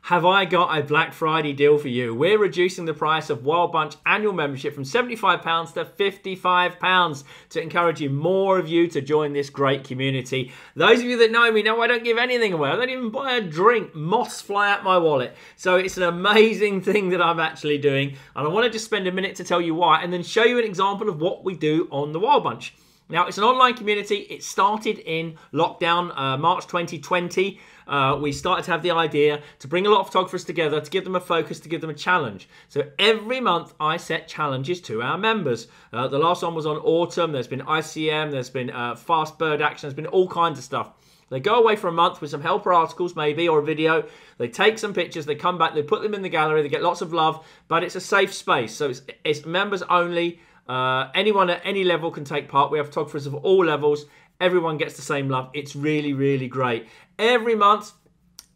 Have I got a Black Friday deal for you? We're reducing the price of Wild Bunch annual membership from £75 to £55 to encourage more of you to join this great community. Those of you that know me know I don't give anything away. I don't even buy a drink. Moths fly out my wallet. So it's an amazing thing that I'm actually doing. And I want to just spend a minute to tell you why and then show you an example of what we do on the Wild Bunch. Now, it's an online community. It started in lockdown, March 2020. We started to have the idea to bring a lot of photographers together, to give them a focus, to give them a challenge. So every month I set challenges to our members. The last one was on autumn. There's been ICM. There's been fast bird action. There's been all kinds of stuff. They go away for a month with some helper articles maybe or a video. They take some pictures. They come back. They put them in the gallery. They get lots of love. But it's a safe space. So it's members only. Anyone at any level can take part. We have photographers of all levels. Everyone gets the same love. It's really, really great. Every month,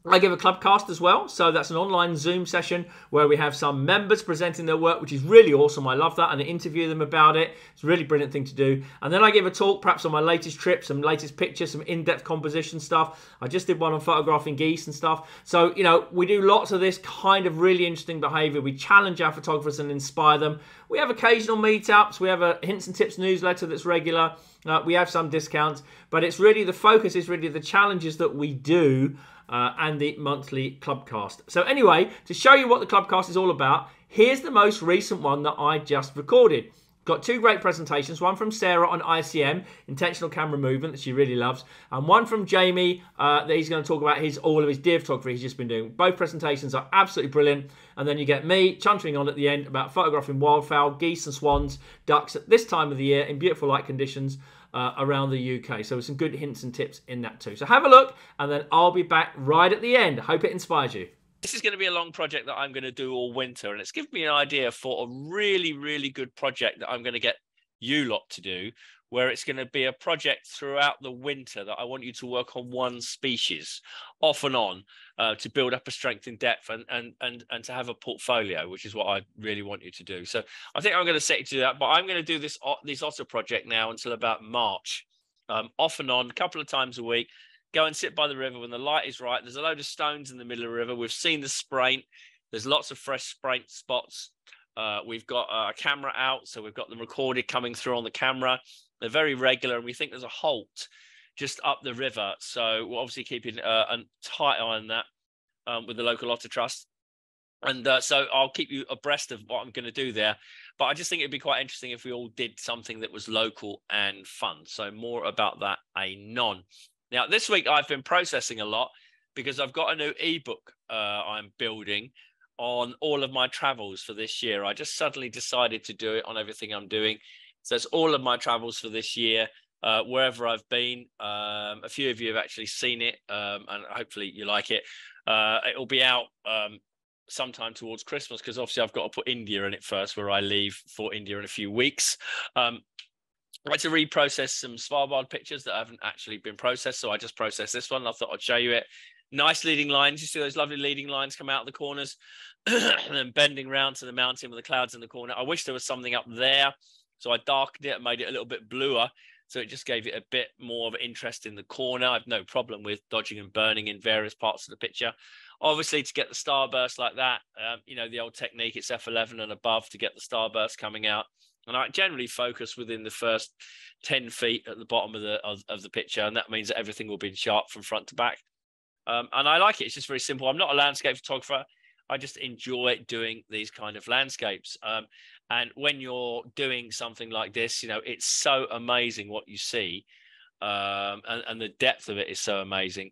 I give a club cast as well. So that's an online Zoom session where we have some members presenting their work, which is really awesome. I love that. And I interview them about it. It's a really brilliant thing to do. And then I give a talk, perhaps on my latest trip, some latest pictures, some in-depth composition stuff. I just did one on photographing geese and stuff. So, you know, we do lots of this kind of really interesting behavior. We challenge our photographers and inspire them. We have occasional meetups. We have a hints and tips newsletter that's regular. We have some discounts. But it's really, the focus is really the challenges that we do and the monthly Clubcast. So anyway, to show you what the Clubcast is all about, here's the most recent one that I just recorded. Got two great presentations, one from Sarah on ICM, intentional camera movement, that she really loves, and one from Jamie that he's going to talk about all of his deer photography he's just been doing. Both presentations are absolutely brilliant. And then you get me chuntering on at the end about photographing wildfowl, geese and swans, ducks at this time of the year in beautiful light conditions around the UK. So some good hints and tips in that too. So have a look, and then I'll be back right at the end. Hope it inspires you. This is going to be a long project that I'm going to do all winter, and it's given me an idea for a really, really good project that I'm going to get you lot to do, where it's going to be a project throughout the winter that I want you to work on one species off and on to build up a strength in depth and to have a portfolio, which is what I really want you to do. So I think I'm going to set you to that, but I'm going to do this otter project now until about March, off and on, a couple of times a week. Go and sit by the river when the light is right. There's a load of stones in the middle of the river. We've seen the spraint. There's lots of fresh spraint spots. We've got a camera out, so we've got them recorded coming through on the camera. They're very regular, and we think there's a halt just up the river. So we're obviously keeping a tight eye on that with the local otter trust. And so I'll keep you abreast of what I'm going to do there. But I just think it'd be quite interesting if we all did something that was local and fun. So more about that anon. Now, this week I've been processing a lot because I've got a new ebook I'm building on all of my travels for this year. I just suddenly decided to do it on everything I'm doing. So it's all of my travels for this year, wherever I've been. A few of you have actually seen it, and hopefully you like it. It'll be out sometime towards Christmas, because obviously I've got to put India in it first, where I leave for India in a few weeks. I had to reprocess some Svalbard pictures that haven't actually been processed, so I just processed this one. I thought I'd show you it. Nice leading lines. You see those lovely leading lines come out of the corners and then bending round to the mountain with the clouds in the corner. I wish there was something up there, so I darkened it and made it a little bit bluer, so it just gave it a bit more of interest in the corner. I've no problem with dodging and burning in various parts of the picture. Obviously, to get the starburst like that, you know, the old technique, it's F11 and above to get the starburst coming out. And I generally focus within the first 10 feet at the bottom of the picture. And that means that everything will be sharp from front to back. And I like it. It's just very simple. I'm not a landscape photographer. I just enjoy doing these kind of landscapes. And when you're doing something like this, you know, it's so amazing what you see. And the depth of it is so amazing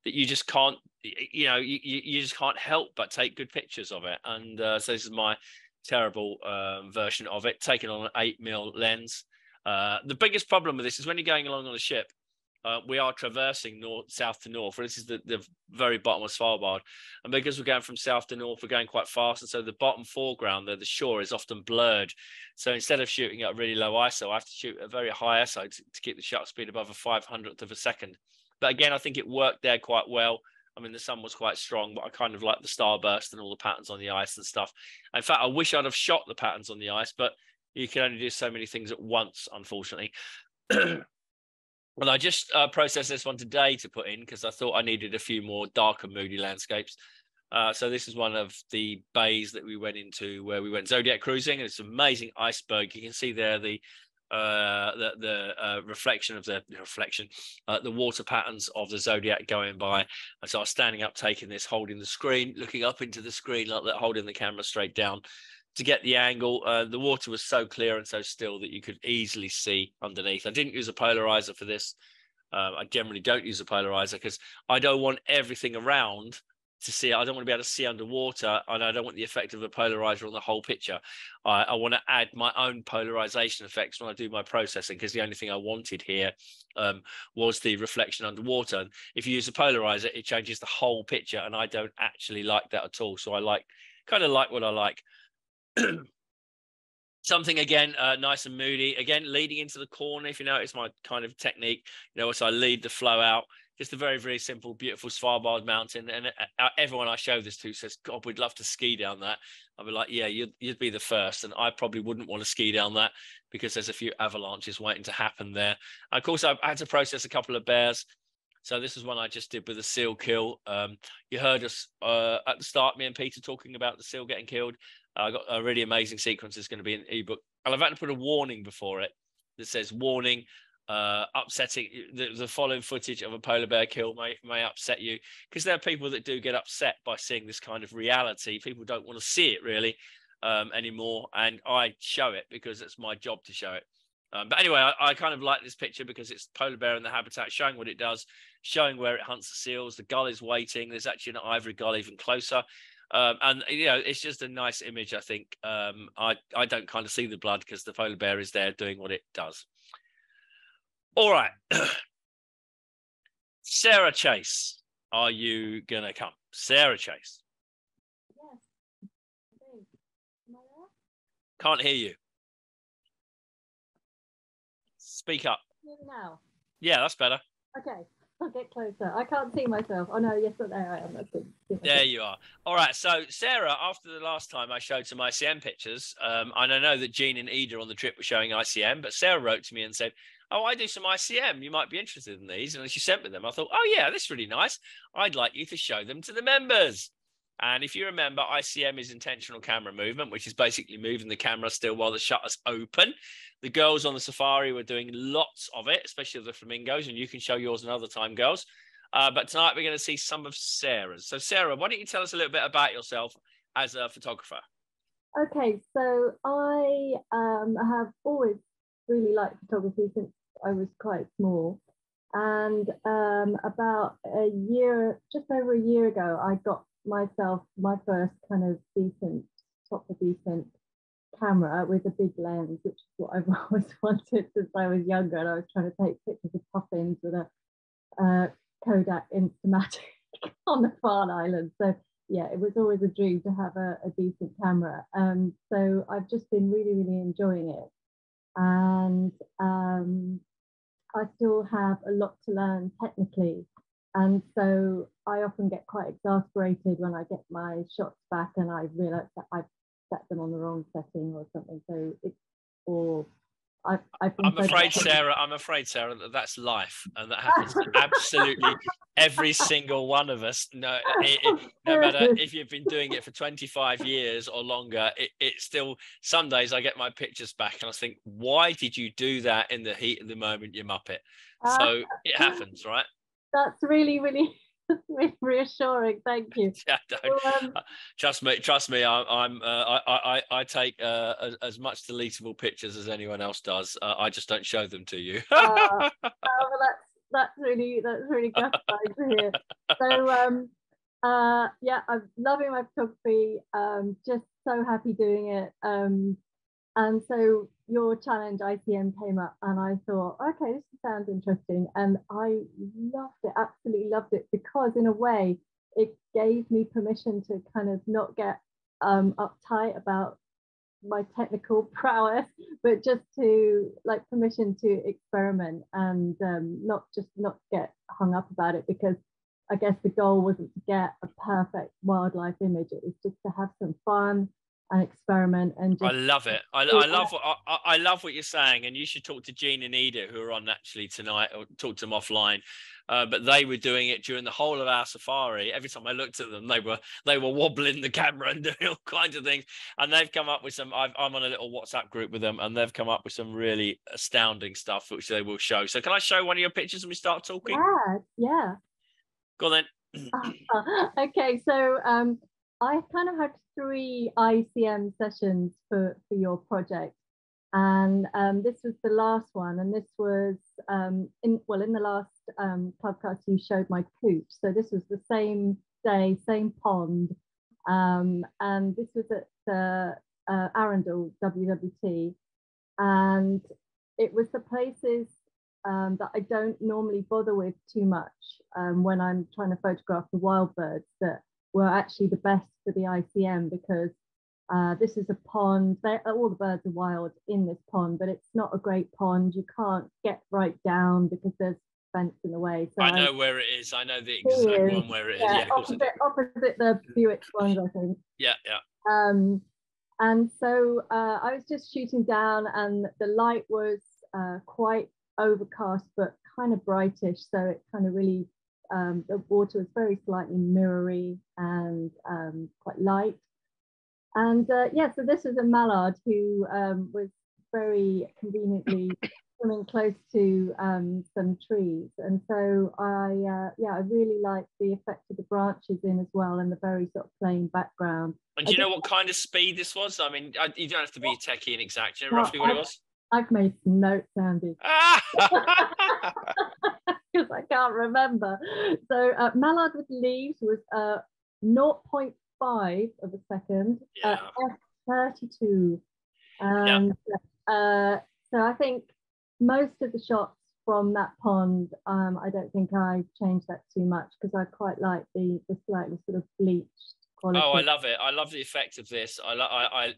that you just can't, you know, you just can't help but take good pictures of it. And so this is my terrible version of it, taken on an 8mm lens. The biggest problem with this is when you're going along on a ship, we are traversing south to north. This is the very bottom of Svalbard, and because we're going from south to north, we're going quite fast, and so the bottom foreground there, the shore, is often blurred. So instead of shooting at a really low ISO, I have to shoot at a very high ISO to keep the shutter speed above a 500th of a second. But again, I think it worked there quite well. I mean, the sun was quite strong, but I kind of like the starburst and all the patterns on the ice and stuff. In fact, I wish I'd have shot the patterns on the ice, but you can only do so many things at once, unfortunately. Well, I just processed this one today to put in because I thought I needed a few more darker, moody landscapes. So this is one of the bays that we went into where we went Zodiac cruising, and it's an amazing iceberg. You can see there the reflection of the water patterns of the Zodiac going by. And so I was standing up, taking this, holding the screen, looking up into the screen like that, holding the camera straight down to get the angle. The water was so clear and so still that you could easily see underneath. I didn't use a polarizer for this. I generally don't use a polarizer because I don't want everything around to see. I don't want to be able to see underwater, and I don't want the effect of a polarizer on the whole picture. I want to add my own polarization effects when I do my processing, because the only thing I wanted here was the reflection underwater. And if you use a polarizer, it changes the whole picture, and I don't actually like that at all. So I kind of like what I like. Something again, nice and moody. Again, leading into the corner. If you notice my kind of technique, so I lead the flow out. Just a very, very simple, beautiful Svalbard mountain. And everyone I show this to says, God, we'd love to ski down that. I'll be like, yeah, you'd be the first. And I probably wouldn't want to ski down that because there's a few avalanches waiting to happen there. And of course, I had to process a couple of bears. So this is one I just did with a seal kill. You heard us at the start, me and Peter talking about the seal getting killed. I got a really amazing sequence that's going to be an ebook. And I've had to put a warning before it that says, warning, upsetting. The following footage of a polar bear kill may upset you, because there are people that do get upset by seeing this kind of reality. People don't want to see it really anymore, and I show it because it's my job to show it. But anyway, I kind of like this picture because it's polar bear in the habitat, showing what it does, showing where it hunts the seals. The gull is waiting. There's actually an ivory gull even closer. And it's just a nice image. I think I don't kind of see the blood because the polar bear is there doing what it does. All right. Sarah Chase, are you going to come? Sarah Chase. Yes. Am I there? Can't hear you. Speak up. Hear me now? Yeah, that's better. Okay, I'll get closer. I can't see myself. Oh no, yes, there I am. That's good. There you are. All right. So Sarah, after the last time I showed some ICM pictures, and I know that Jean and Ida on the trip were showing ICM, but Sarah wrote to me and said, oh, I do some ICM. You might be interested in these. And she sent me them. I thought, oh yeah, this is really nice. I'd like you to show them to the members. And if you remember, ICM is intentional camera movement, which is basically moving the camera still while the shutter's open. The girls on the safari were doing lots of it, especially the flamingos, and you can show yours another time, girls. But tonight we're going to see some of Sarah's. So Sarah, why don't you tell us a little bit about yourself as a photographer? Okay, so I have always really liked photography since I was quite small. And about just over a year ago, I got myself my first kind of proper decent camera with a big lens, which is what I've always wanted since I was younger. And I was trying to take pictures of puffins with a Kodak Instamatic on the Farne Islands. So yeah, it was always a dream to have a decent camera. So I've just been really, really enjoying it. And I still have a lot to learn technically. And so I often get quite exasperated when I get my shots back and I realize that I've set them on the wrong setting or something. So it's all I'm afraid, Sarah, that that's life, and that happens to absolutely every single one of us. No matter if you've been doing it for 25 years or longer, it's still, some days I get my pictures back and I think, why did you do that in the heat of the moment, you muppet? So it happens, right? That's really, really reassuring. Thank you. Yeah, trust me. I take as much deletable pictures as anyone else does. I just don't show them to you. Well, that's really gratifying to hear. So yeah, I'm loving my photography. Just so happy doing it. And so your challenge ICM came up and I thought, okay, this sounds interesting. And I loved it, absolutely loved it, because in a way it gave me permission to kind of not get uptight about my technical prowess, but just to permission to experiment and not get hung up about it, because I guess the goal wasn't to get a perfect wildlife image. It was just to have some fun and experiment and just. I love it. I love what you're saying, and you should talk to Jean and Ida, who are on actually tonight, or talk to them offline. But they were doing it during the whole of our safari. Every time I looked at them, they were wobbling the camera and doing all kinds of things. And they've come up with some. I'm on a little WhatsApp group with them, and they've come up with some really astounding stuff, which they will show. So can I show one of your pictures when we start talking? Yeah. Go on then. Okay, so I kind of had 3 ICM sessions for your project, and this was the last one, and this was in the last podcast you showed my coop, so this was the same day, same pond, and this was at Arundel WWT, and it was the places that I don't normally bother with too much when I'm trying to photograph the wild birds that were actually the best for the ICM, because this is a pond. All the birds are wild in this pond, but it's not a great pond. You can't get right down because there's fence in the way. So I know where it is. I know the exact one where it is. Yeah, opposite the Buick ones, I think. Yeah. And so I was just shooting down, and the light was quite overcast, but kind of brightish. So it kind of really, the water was very slightly mirrory and quite light. And so this was a mallard who was very conveniently swimming close to some trees. And so I really liked the effect of the branches in as well, and the very sort of plain background. And do you know what kind of speed this was? I mean, you don't have to be techie and exact. Do you know roughly what it was? I've made some notes, Andy, because I can't remember. So mallard with leaves was 0.5 of a second at f32, and so I think most of the shots from that pond, I don't think I changed that too much, because I quite like the slightly sort of bleached quality. Oh, I love it. I love the effect of this.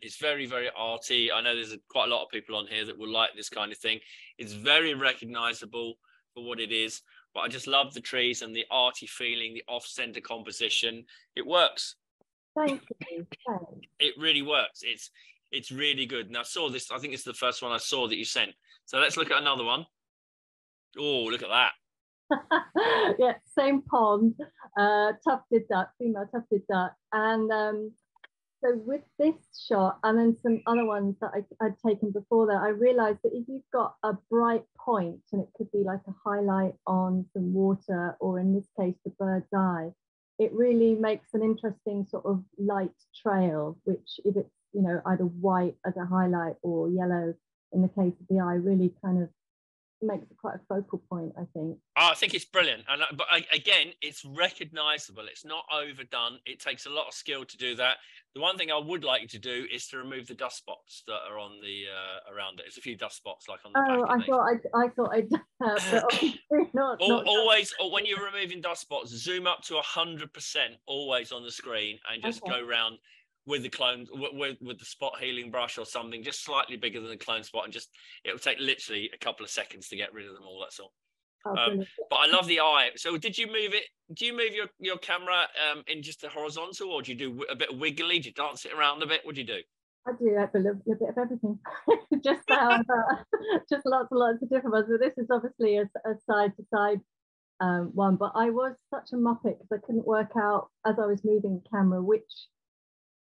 It's very, very arty. I know there's quite a lot of people on here that will like this kind of thing. It's very recognizable for what it is, but I just love the trees and the arty feeling, the off-center composition. It works. Thank you. It really works. It's really good. And I saw this, I think it's the first one I saw that you sent. So let's look at another one. Oh, look at that. Yeah, same pond, tufted duck, female tufted duck. And so with this shot and then some other ones that I'd taken before that, I realized that if you've got a bright point, and it could be like a highlight on some water, or in this case the bird's eye, it really makes an interesting sort of light trail, which if it's, you know, either white as a highlight or yellow in the case of the eye, really kind of makes it quite a focal point, I think. Oh, I think it's brilliant. But again, it's recognizable. It's not overdone. It takes a lot of skill to do that. The one thing I would like you to do is to remove the dust spots that are on the around it. There's a few dust spots like on the back. I thought I'd done that, but not always, or when you're removing dust spots, zoom up to 100% always on the screen, and just go around with the clone, with the spot healing brush or something, just slightly bigger than the clone spot, and just it'll take literally a couple of seconds to get rid of them all. That's all. But I love the eye. So did you move it? Do you move your camera in just a horizontal, or do you do a bit of wiggly? Do you dance it around a bit? What do you do? I do a bit of everything. Just just lots and lots of different ones. But this is obviously a side to side one. But I was such a muppet because I couldn't work out as I was moving the camera which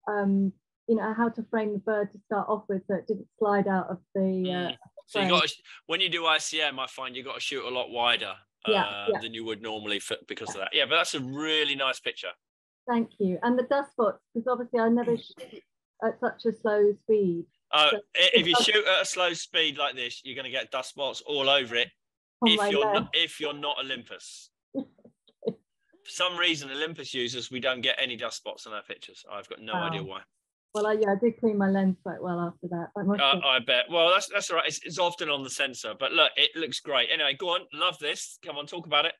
how to frame the bird to start off with, so it didn't slide out of the so you got to, when you do ICM, I find you got to shoot a lot wider than you would normally because of that. Yeah, but that's a really nice picture. Thank you. And the dust spots, because obviously I never shoot at such a slow speed. So if you shoot at a slow speed like this, you're going to get dust spots all over it. If you're not Olympus. For some reason, Olympus users, we don't get any dust spots on our pictures. I've got no idea why. Well, I did clean my lens quite well after that. I bet. Well, that's all right. It's often on the sensor, but look, it looks great. Anyway, go on. Love this. Come on, talk about it.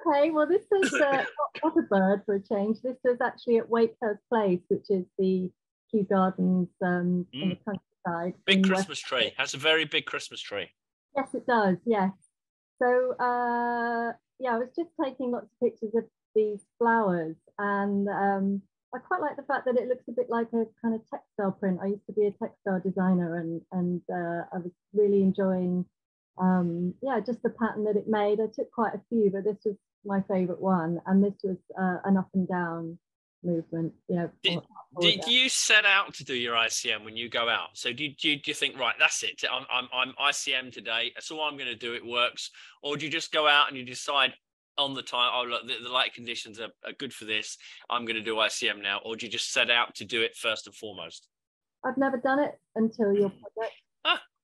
Okay. Well, this is not a bird for a change. This was actually at Wakehurst Place, which is the Kew Gardens in the countryside. Big Christmas tree. Has a very big Christmas tree. Yes, it does. Yes. So, I was just taking lots of pictures of these flowers, and I quite like the fact that it looks a bit like a kind of textile print. I used to be a textile designer, and I was really enjoying, yeah, just the pattern that it made. I took quite a few, but this was my favorite one, and this was an up and down movement. You know, did you set out to do your ICM when you go out? So do you think, right, that's it, I'm ICM today, that's all I'm going to do, it works? Or do you just go out and you decide on the time, oh look, the light conditions are good for this, I'm going to do ICM now? Or do you just set out to do it first and foremost? I've never done it until your project.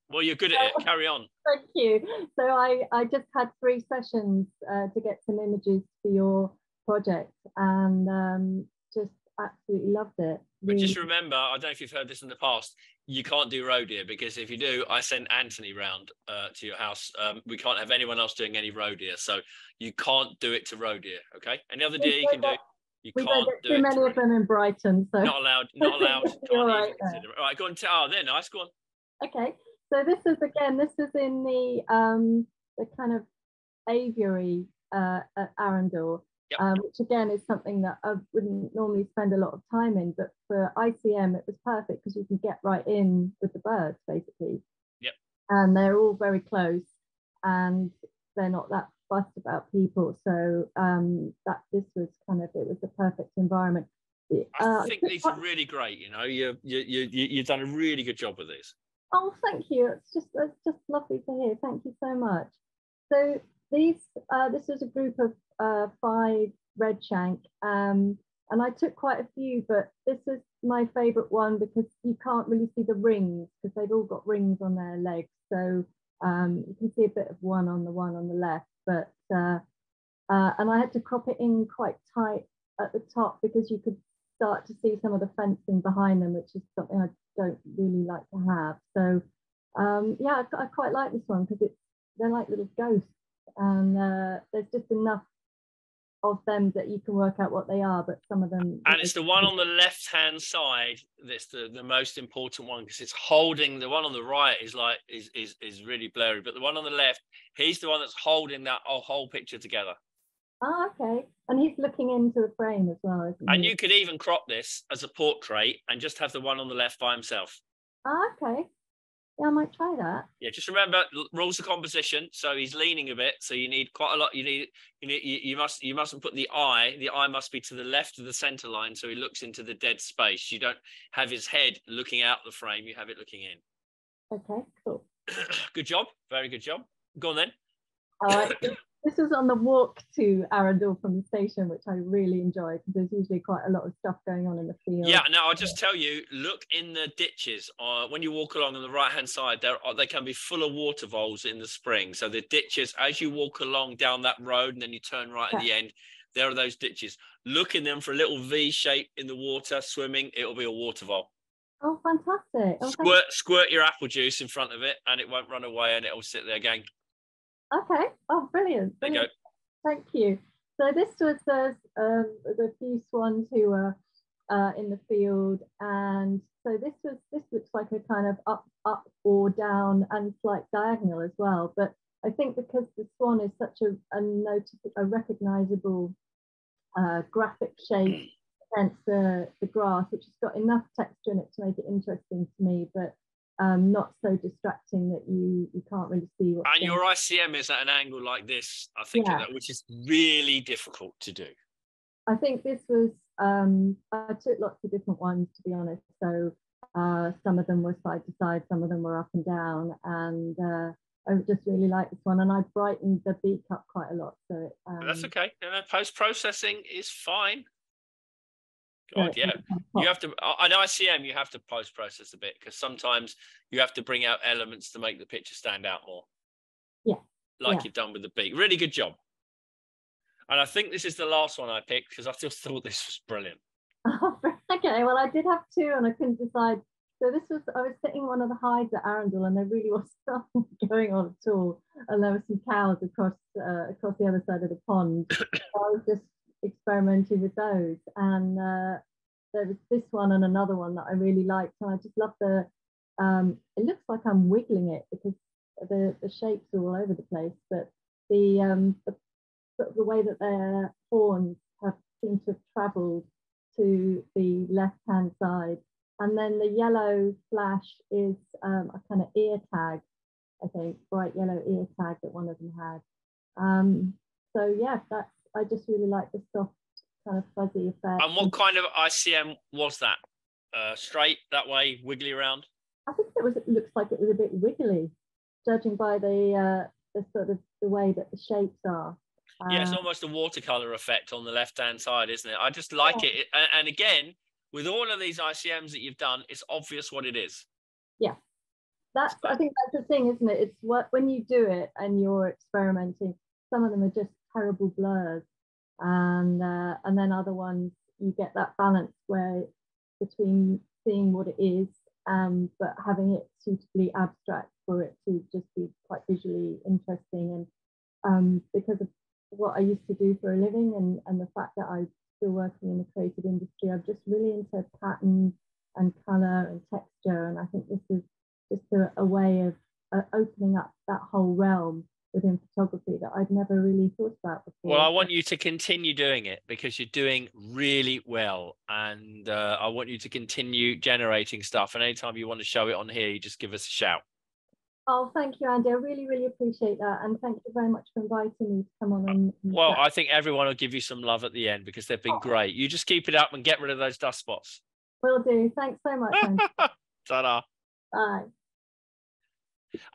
Well, you're good at it. Carry on. Thank you. So I just had 3 sessions to get some images for your project, and just absolutely loved it. But just remember, I don't know if you've heard this in the past, you can't do roe deer, because if you do, I send Anthony round to your house. We can't have anyone else doing any roe deer, so you can't do it to roe deer. Okay, any other deer you can do. You can't do it. Too many of them in Brighton, so not allowed. Not allowed. Can't even consider it. All right, go on. Oh, they're nice. Go on. Okay, so this is in the kind of aviary at Arundel. Yep. Which again is something that I wouldn't normally spend a lot of time in, but for ICM it was perfect because you can get right in with the birds basically. Yep. And they're all very close, and they're not that fussed about people. So that this was it was the perfect environment. I think these are really great. You know, you've done a really good job with these. Oh, thank you. It's just lovely to hear. Thank you so much. So this is a group of 5 red shank, and I took quite a few, but this is my favorite one because you can't really see the rings because they've all got rings on their legs, so you can see a bit of one on the left, but and I had to crop it in quite tight at the top because you could start to see some of the fencing behind them, which is something I don't really like to have. So yeah, I quite like this one because they're like little ghosts, and there's just enough of them that you can work out what they are, but some of them. And it's the one on the left-hand side that's the most important one, because it's holding. The one on the right is really blurry, but the one on the left, he's the one that's holding that whole picture together. Oh, okay. And he's looking into the frame as well, isn't he? And you could even crop this as a portrait and just have the one on the left by himself. Oh, okay. Yeah, I might try that. Yeah, just remember rules of composition. So he's leaning a bit, so you need quite a lot. You mustn't put the eye. The eye must be to the left of the center line, so he looks into the dead space. You don't have his head looking out the frame. You have it looking in. Okay, cool. Good job. Very good job. Go on then. All right. This was on the walk to Arundel from the station, which I really enjoyed because there's usually quite a lot of stuff going on in the field. Yeah, no, I'll just tell you, look in the ditches. When you walk along on the right-hand side, they can be full of water voles in the spring. So the ditches, as you walk along down that road and then you turn right at the end, there are those ditches. Look in them for a little V shape in the water, swimming. It'll be a water vole. Oh, fantastic. Squirt your apple juice in front of it and it won't run away and it'll sit there again. Okay. Oh, brilliant. There you go. Thank you. So this was the few swans who were in the field, and so this looks like a kind of up or down and slight diagonal as well. But I think because the swan is such a recognizable graphic shape against the grass, which has got enough texture in it to make it interesting to me, but not so distracting that you can't really see what. And your ICM is at an angle like this, I think, which is really difficult to do. I think this was, I took lots of different ones, to be honest. So some of them were side to side, some of them were up and down, and I just really like this one. And I brightened the beak up quite a lot. So that's okay. Post-processing is fine. God, yeah. You have to, on ICM, you have to post-process a bit because sometimes you have to bring out elements to make the picture stand out more. Yeah. Like you've done with the beak. Really good job. And I think this is the last one I picked because I just thought this was brilliant. Okay, well, I did have 2 and I couldn't decide. So I was sitting on one of the hides at Arundel and there really was nothing going on at all. And there were some cows across the other side of the pond. So I was just experimenting with those, and there was this one and another one that I really liked, and I just love the it looks like I'm wiggling it because the shapes are all over the place, but the way that their horns seem to have traveled to the left-hand side. And then the yellow flash is a kind of ear tag, I think, bright yellow ear tag that one of them had. So yeah, I just really like the soft kind of fuzzy effect. And what kind of ICM was that? Straight that way, wiggly around? I think it looks like it was a bit wiggly, judging by the sort of the way that the shapes are. Yeah, it's almost a watercolor effect on the left-hand side, isn't it? I just like it. And again, with all of these ICMs that you've done, it's obvious what it is. Yeah, I think that's the thing, isn't it? It's when you do it and you're experimenting, some of them are just terrible blurs, and then other ones you get that balance where between seeing what it is, but having it suitably abstract for it to just be quite visually interesting. And because of what I used to do for a living and the fact that I'm still working in the creative industry, I'm just really into pattern and color and texture. And I think this is just a way of opening up that whole realm within photography that I'd never really thought about before. Well, I want you to continue doing it because you're doing really well. And I want you to continue generating stuff. And anytime you want to show it on here, you just give us a shout. Oh, thank you, Andy. I really, really appreciate that. And thank you very much for inviting me to come on. And well, I think everyone will give you some love at the end because they've been great. You just keep it up and get rid of those dust spots. Will do. Thanks so much, Andy. Ta-da. Bye.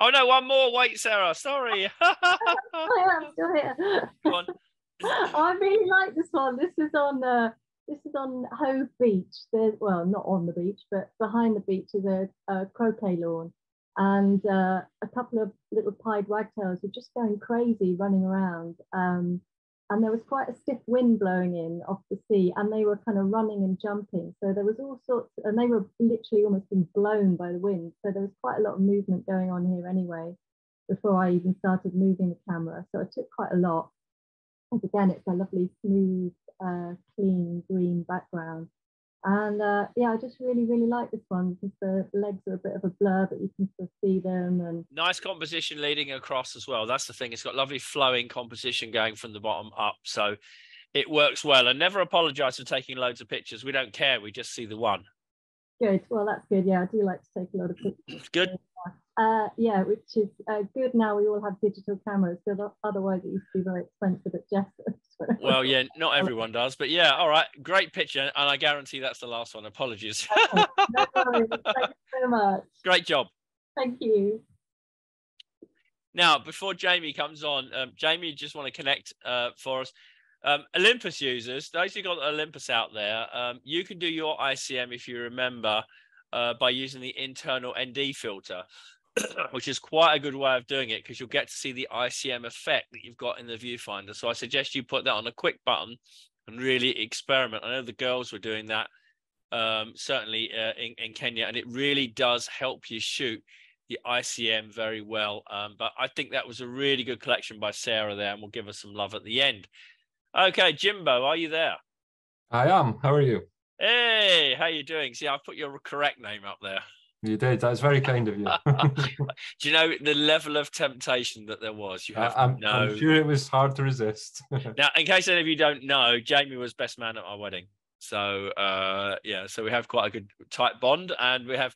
Oh, no, one more. Wait, Sarah. Sorry. I am still here. Go on. I really like this one. This is on Hove Beach. Well, not on the beach, but behind the beach is a croquet lawn. And a couple of little pied wagtails were just going crazy, running around. And there was quite a stiff wind blowing in off the sea, and they were kind of running and jumping. So there was all sorts, and they were literally almost being blown by the wind. So there was quite a lot of movement going on here anyway, before I even started moving the camera. So I took quite a lot. And again, it's a lovely, smooth, clean green background. And yeah, I just really, really like this one because the legs are a bit of a blur, but you can still see them. And nice composition leading across as well. That's the thing. It's got lovely flowing composition going from the bottom up. So it works well. And never apologize for taking loads of pictures. We don't care. We just see the one. Good. Well, that's good. Yeah, I do like to take a lot of pictures. Good. Yeah, which is good now we all have digital cameras, because otherwise it used to be very expensive at Jessop's. Well, yeah, not everyone does, but yeah, all right, great picture, and I guarantee that's the last one. Apologies. Okay. No worries. Thank you so much. Great job. Thank you. Now, before Jamie comes on, Jamie, just want to connect for us. Olympus users, those who got Olympus out there, you can do your ICM, if you remember, by using the internal ND filter, which is quite a good way of doing it because you'll get to see the ICM effect that you've got in the viewfinder. So I suggest you put that on a quick button and really experiment. I know the girls were doing that, certainly in Kenya, and it really does help you shoot the ICM very well. But I think that was a really good collection by Sarah there, and we'll give her some love at the end. Okay, Jimbo, are you there? I am. How are you? Hey, how you doing? See, I put your correct name up there. You did. That's very kind of you. Do you know the level of temptation that there was? You have I'm sure it was hard to resist. Now, in case any of you don't know, Jamie was best man at my wedding. So, yeah, so we have quite a good tight bond, and we have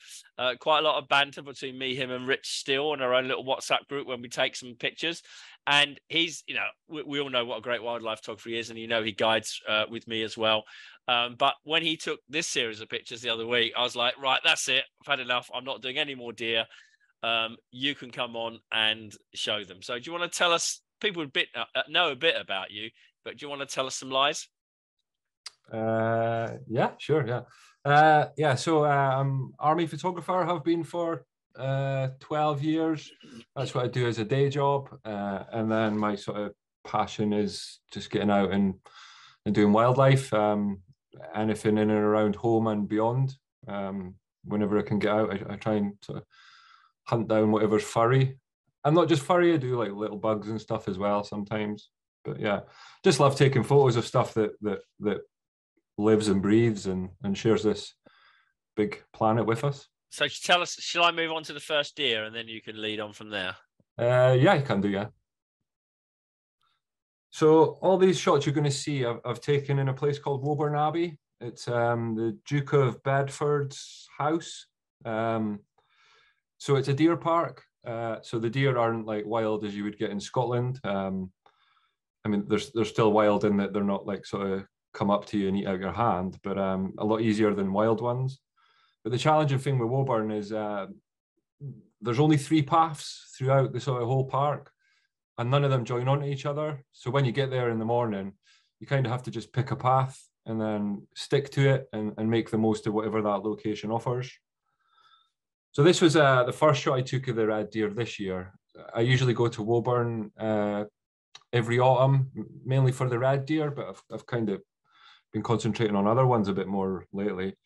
quite a lot of banter between me, him, and Rich Steele in our own little WhatsApp group when we take some pictures. And he's, you know, we all know what a great wildlife photographer he is, and you know he guides with me as well. But when he took this series of pictures the other week, I was like, right, that's it. I've had enough. I'm not doing any more deer. You can come on and show them. So do you want to tell us, people know a bit about you, but do you want to tell us some lies? Yeah, sure. Yeah. Yeah. So I'm army photographer, have been for 12 years. That's what I do as a day job. And then my sort of passion is just getting out and doing wildlife, anything in and around home and beyond. Whenever I can get out, I try and sort of hunt down whatever's furry. And not just furry, I do like little bugs and stuff as well sometimes. But yeah, just love taking photos of stuff that lives and breathes and shares this big planet with us. So tell us, shall I move on to the first deer and then you can lead on from there? Yeah, you can do, yeah. So all these shots you're going to see I've taken in a place called Woburn Abbey It's the Duke of Bedford's house. So it's a deer park. So the deer aren't like wild as you would get in Scotland. I mean, they're still wild in that they're not like sort of come up to you and eat out your hand, but a lot easier than wild ones. But the challenging thing with Woburn is there's only 3 paths throughout the sort of whole park, and none of them join onto each other. So when you get there in the morning, you kind of have to just pick a path and then stick to it and make the most of whatever that location offers. So this was the first shot I took of the red deer this year. I usually go to Woburn every autumn, mainly for the red deer, but I've kind of been concentrating on other ones a bit more lately.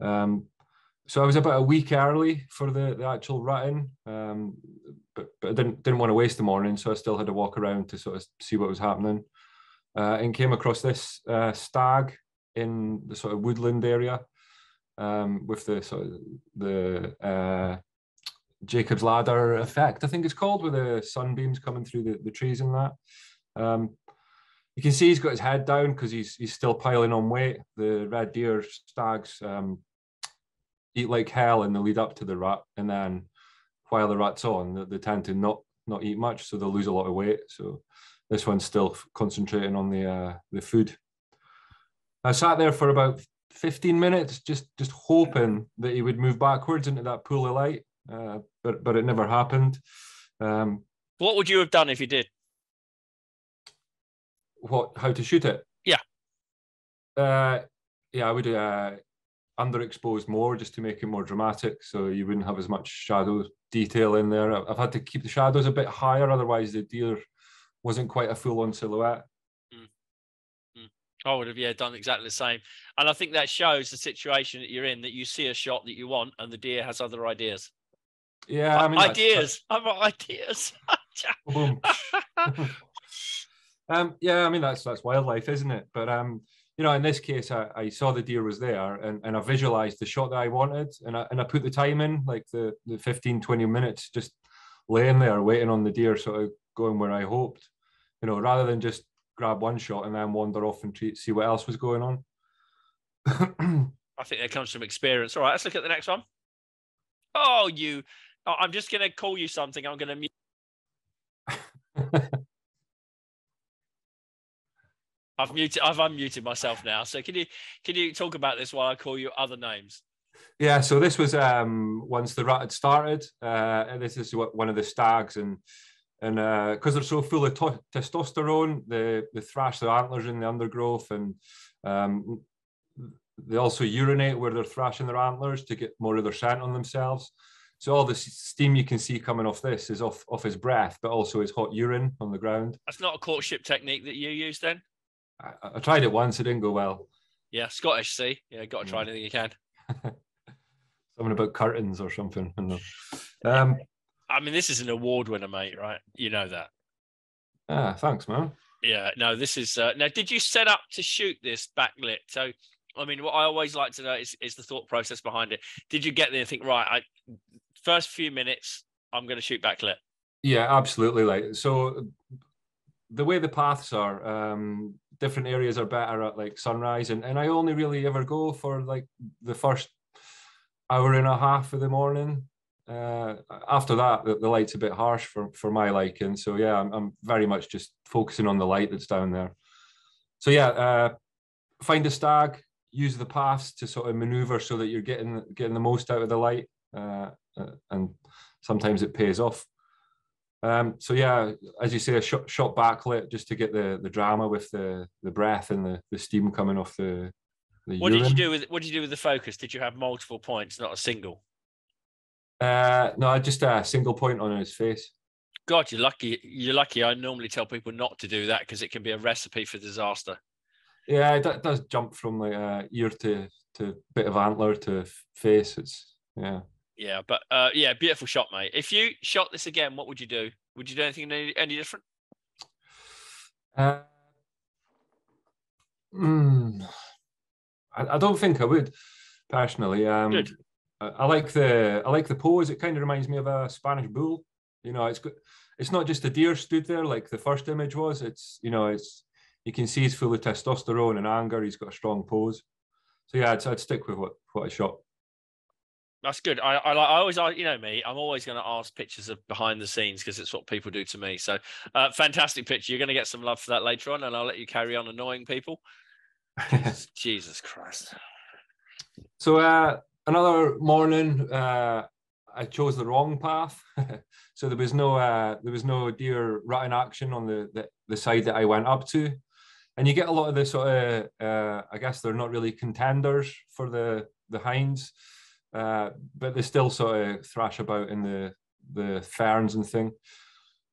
So I was about a week early for the actual rutting, but I didn't want to waste the morning, so I still had to walk around to sort of see what was happening. And came across this stag in the sort of woodland area with the sort of the Jacob's Ladder effect, I think it's called, with the sunbeams coming through the trees and that. You can see he's got his head down because he's still piling on weight. The red deer stags eat like hell in the lead up to the rut, and then while the rut's on, they tend to not eat much, so they'll lose a lot of weight. So this one's still concentrating on the food. I sat there for about 15 minutes, just hoping that he would move backwards into that pool of light, but it never happened. What would you have done if he did? How to shoot it? Yeah. Yeah, I would underexpose more just to make it more dramatic, so you wouldn't have as much shadow detail in there. I've had to keep the shadows a bit higher, otherwise the deer wasn't quite a full-on silhouette. I would have, done exactly the same. And I think that shows the situation that you're in, that you see a shot that you want and the deer has other ideas. Yeah, I mean, ideas. I've got ideas. Boom. Yeah, I mean, that's wildlife, isn't it? But in this case, I saw the deer was there, and I visualized the shot that I wanted, and I put the time in, like the 15, 20 minutes, just laying there waiting on the deer, sort of going where I hoped, rather than just grab one shot and then wander off and see what else was going on. I think that comes from experience. All right, let's look at the next one. I'm just going to call you something. I'm going to mute. I've unmuted myself now. So can you talk about this while I call you other names? Yeah, so this was once the rut had started, and this is one of the stags, and because they're so full of testosterone, they thrash their antlers in the undergrowth, and they also urinate where they're thrashing their antlers to get more of their scent on themselves. So all the steam you can see coming off this is off his breath, but also his hot urine on the ground. That's not a courtship technique that you use then? I tried it once, it didn't go well. Yeah, Scottish, see? Yeah, got to try anything you can. Something about curtains or something. I mean, this is an award winner, mate, right? You know that. Thanks, man. Yeah, no, this is... now, did you set up to shoot this backlit? So, I mean, what I always like to know is the thought process behind it. Did you get there and think, right, first few minutes, I'm going to shoot backlit? Yeah, absolutely. So the way the paths are, different areas are better at like sunrise, and I only really ever go for like the first hour and a half of the morning. After that, the light's a bit harsh for my liking. So yeah, I'm very much just focusing on the light that's down there. So yeah, find a stag, use the paths to sort of maneuver so that you're getting the most out of the light, and sometimes it pays off. So yeah, as you say, a shot backlit just to get the drama with the breath and the steam coming off the what urine. What did you do with the focus? Did you have multiple points, not a single? No, just a single point on his face. God, you're lucky. You're lucky. I normally tell people not to do that because it can be a recipe for disaster. Yeah, it does jump from like ear to bit of antler to face. It's yeah. Yeah, but yeah, beautiful shot, mate. If you shot this again, what would you do? Would you do anything any different? I don't think I would personally. Good. I like the pose. It kind of reminds me of a Spanish bull. It's not just a deer stood there like the first image was. It's you can see he's full of testosterone and anger. He's got a strong pose. yeah, I'd stick with what I shot. That's good. I always, you know me, I'm always going to ask pictures of behind the scenes because it's what people do to me. So fantastic picture. You're going to get some love for that later on, and I'll let you carry on annoying people. Jesus Christ. So another morning, I chose the wrong path. So there was no deer rutting action on the side that I went up to. And you get a lot of the sort of, I guess they're not really contenders for the hinds. But they still sort of thrash about in the ferns and thing.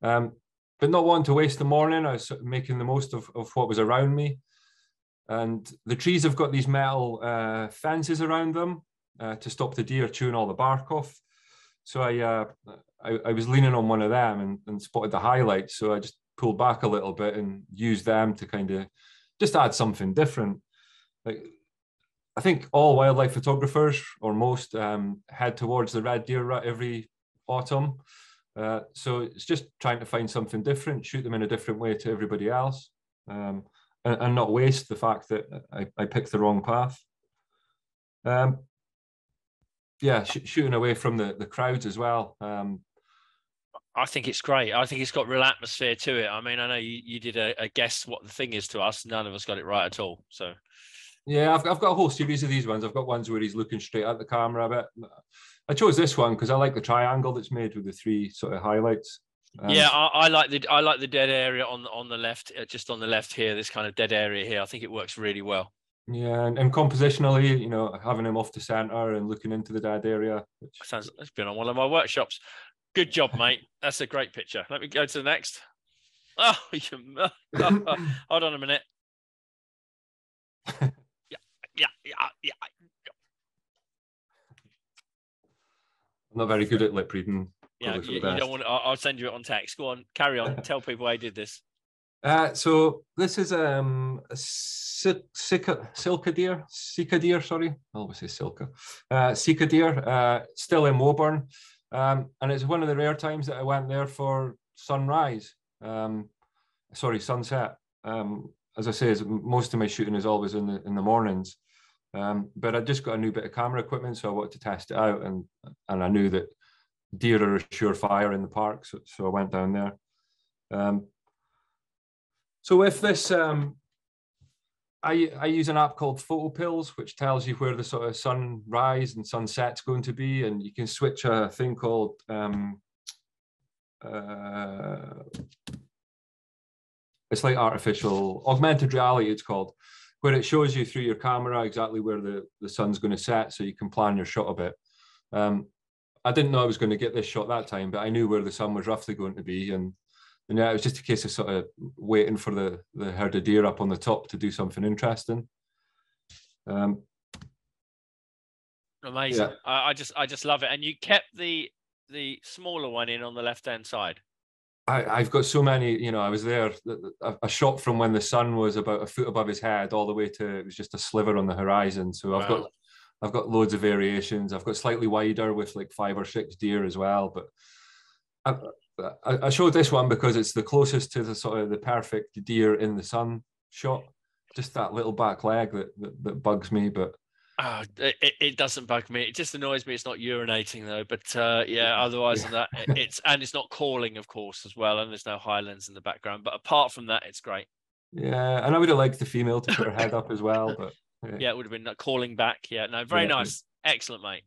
But not wanting to waste the morning, I was sort of making the most of what was around me. And the trees have got these metal fences around them to stop the deer chewing all the bark off. So I was leaning on one of them and spotted the highlights. So I just pulled back a little bit and used them to kind of just add something different. Like, I think all wildlife photographers, or most, head towards the red deer rut every autumn. So it's just trying to find something different, shoot them in a different way to everybody else, and not waste the fact that I picked the wrong path. Yeah, shooting away from the crowds as well. I think it's great. I think it's got real atmosphere to it. I mean, I know you did a guess what the thing is to us. None of us got it right at all. So. Yeah, I've got a whole series of these ones. I've got ones where he's looking straight at the camera a bit. I chose this one because I like the triangle that's made with the three sort of highlights. Yeah, I like the dead area on the left, just on the left here. This kind of dead area here. I think it works really well. Yeah, and compositionally, you know, having him off the center and looking into the dead area. It's been on one of my workshops. Good job, mate. That's a great picture. Let me go to the next. Oh, hold on a minute. Yeah. I'm not very good at lip reading. Yeah, you don't want. I'll send you it on text. Go on, carry on. Tell people I did this. So this is a Silka deer. Sorry, I always say Silka. Sika deer, still in Woburn, and it's one of the rare times that I went there for sunrise. Sunset. As I say, most of my shooting is always in the mornings. But I just got a new bit of camera equipment, so I wanted to test it out, and I knew that deer are a surefire in the park, so I went down there. So with this, I use an app called Photo Pills, which tells you where the sort of sunrise and sunset's going to be, and you can switch a thing called it's like artificial augmented reality, it's called, where it shows you through your camera exactly where the sun's going to set, so you can plan your shot a bit. I didn't know I was going to get this shot that time, but I knew where the sun was roughly going to be, and yeah, it was just a case of sort of waiting for the herd of deer up on the top to do something interesting. Amazing. Yeah. I just love it. And you kept the smaller one in on the left hand side. I've got so many, you know, I was there, a shot from when the sun was about a foot above his head all the way to, it was just a sliver on the horizon. So wow. I've got loads of variations. I've got slightly wider with like 5 or 6 deer as well. But I showed this one because it's the closest to the sort of the perfect deer in the sun shot. Just that little back leg that bugs me, but it doesn't bug me. It just annoys me. It's not urinating though. But yeah, otherwise than that, it's not calling, of course, as well. And there's no highlands in the background. But apart from that, it's great. Yeah, and I would have liked the female to put her head up as well, but yeah, it would have been calling back. Yeah, no, very nice, excellent, mate.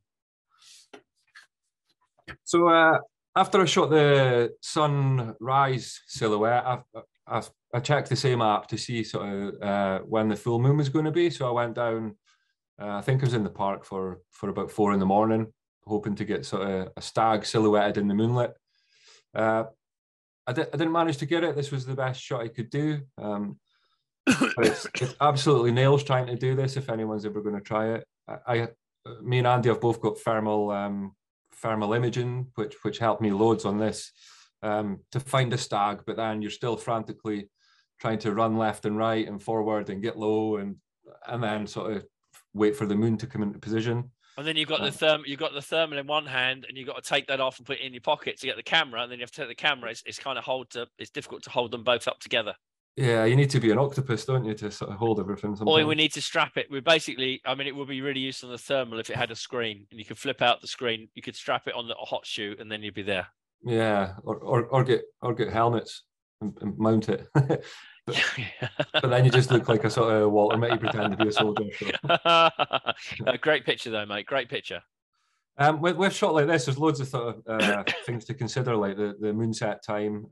So after I shot the sunrise silhouette, I checked the same app to see sort of when the full moon was going to be. So I went down. I think I was in the park for about 4 a.m, hoping to get sort of a stag silhouetted in the moonlit. I didn't manage to get it. This was the best shot I could do. But it's absolutely nails trying to do this if anyone's ever going to try it. Me and Andy have both got thermal imaging, which helped me loads on this to find a stag, but then you're still frantically trying to run left and right and forward and get low and then sort of wait for the moon to come into position. And then you've got the thermal in one hand, and you've got to take that off and put it in your pocket to get the camera. And then you have to take the camera. It's kind of it's difficult to hold them both up together. Yeah, you need to be an octopus, don't you, to sort of hold everything sometimes. Or we need to strap it. We basically, I mean, it would be really useful on the thermal if it had a screen and you could flip out the screen. You could strap it on the hot shoe and then you'd be there. Yeah, or get helmets and mount it. but then you just look like a sort of Walter Mitty pretend to be a soldier. So. Great picture though, mate. Great picture. With shot like this, there's loads of sort of things to consider, like the moonset time,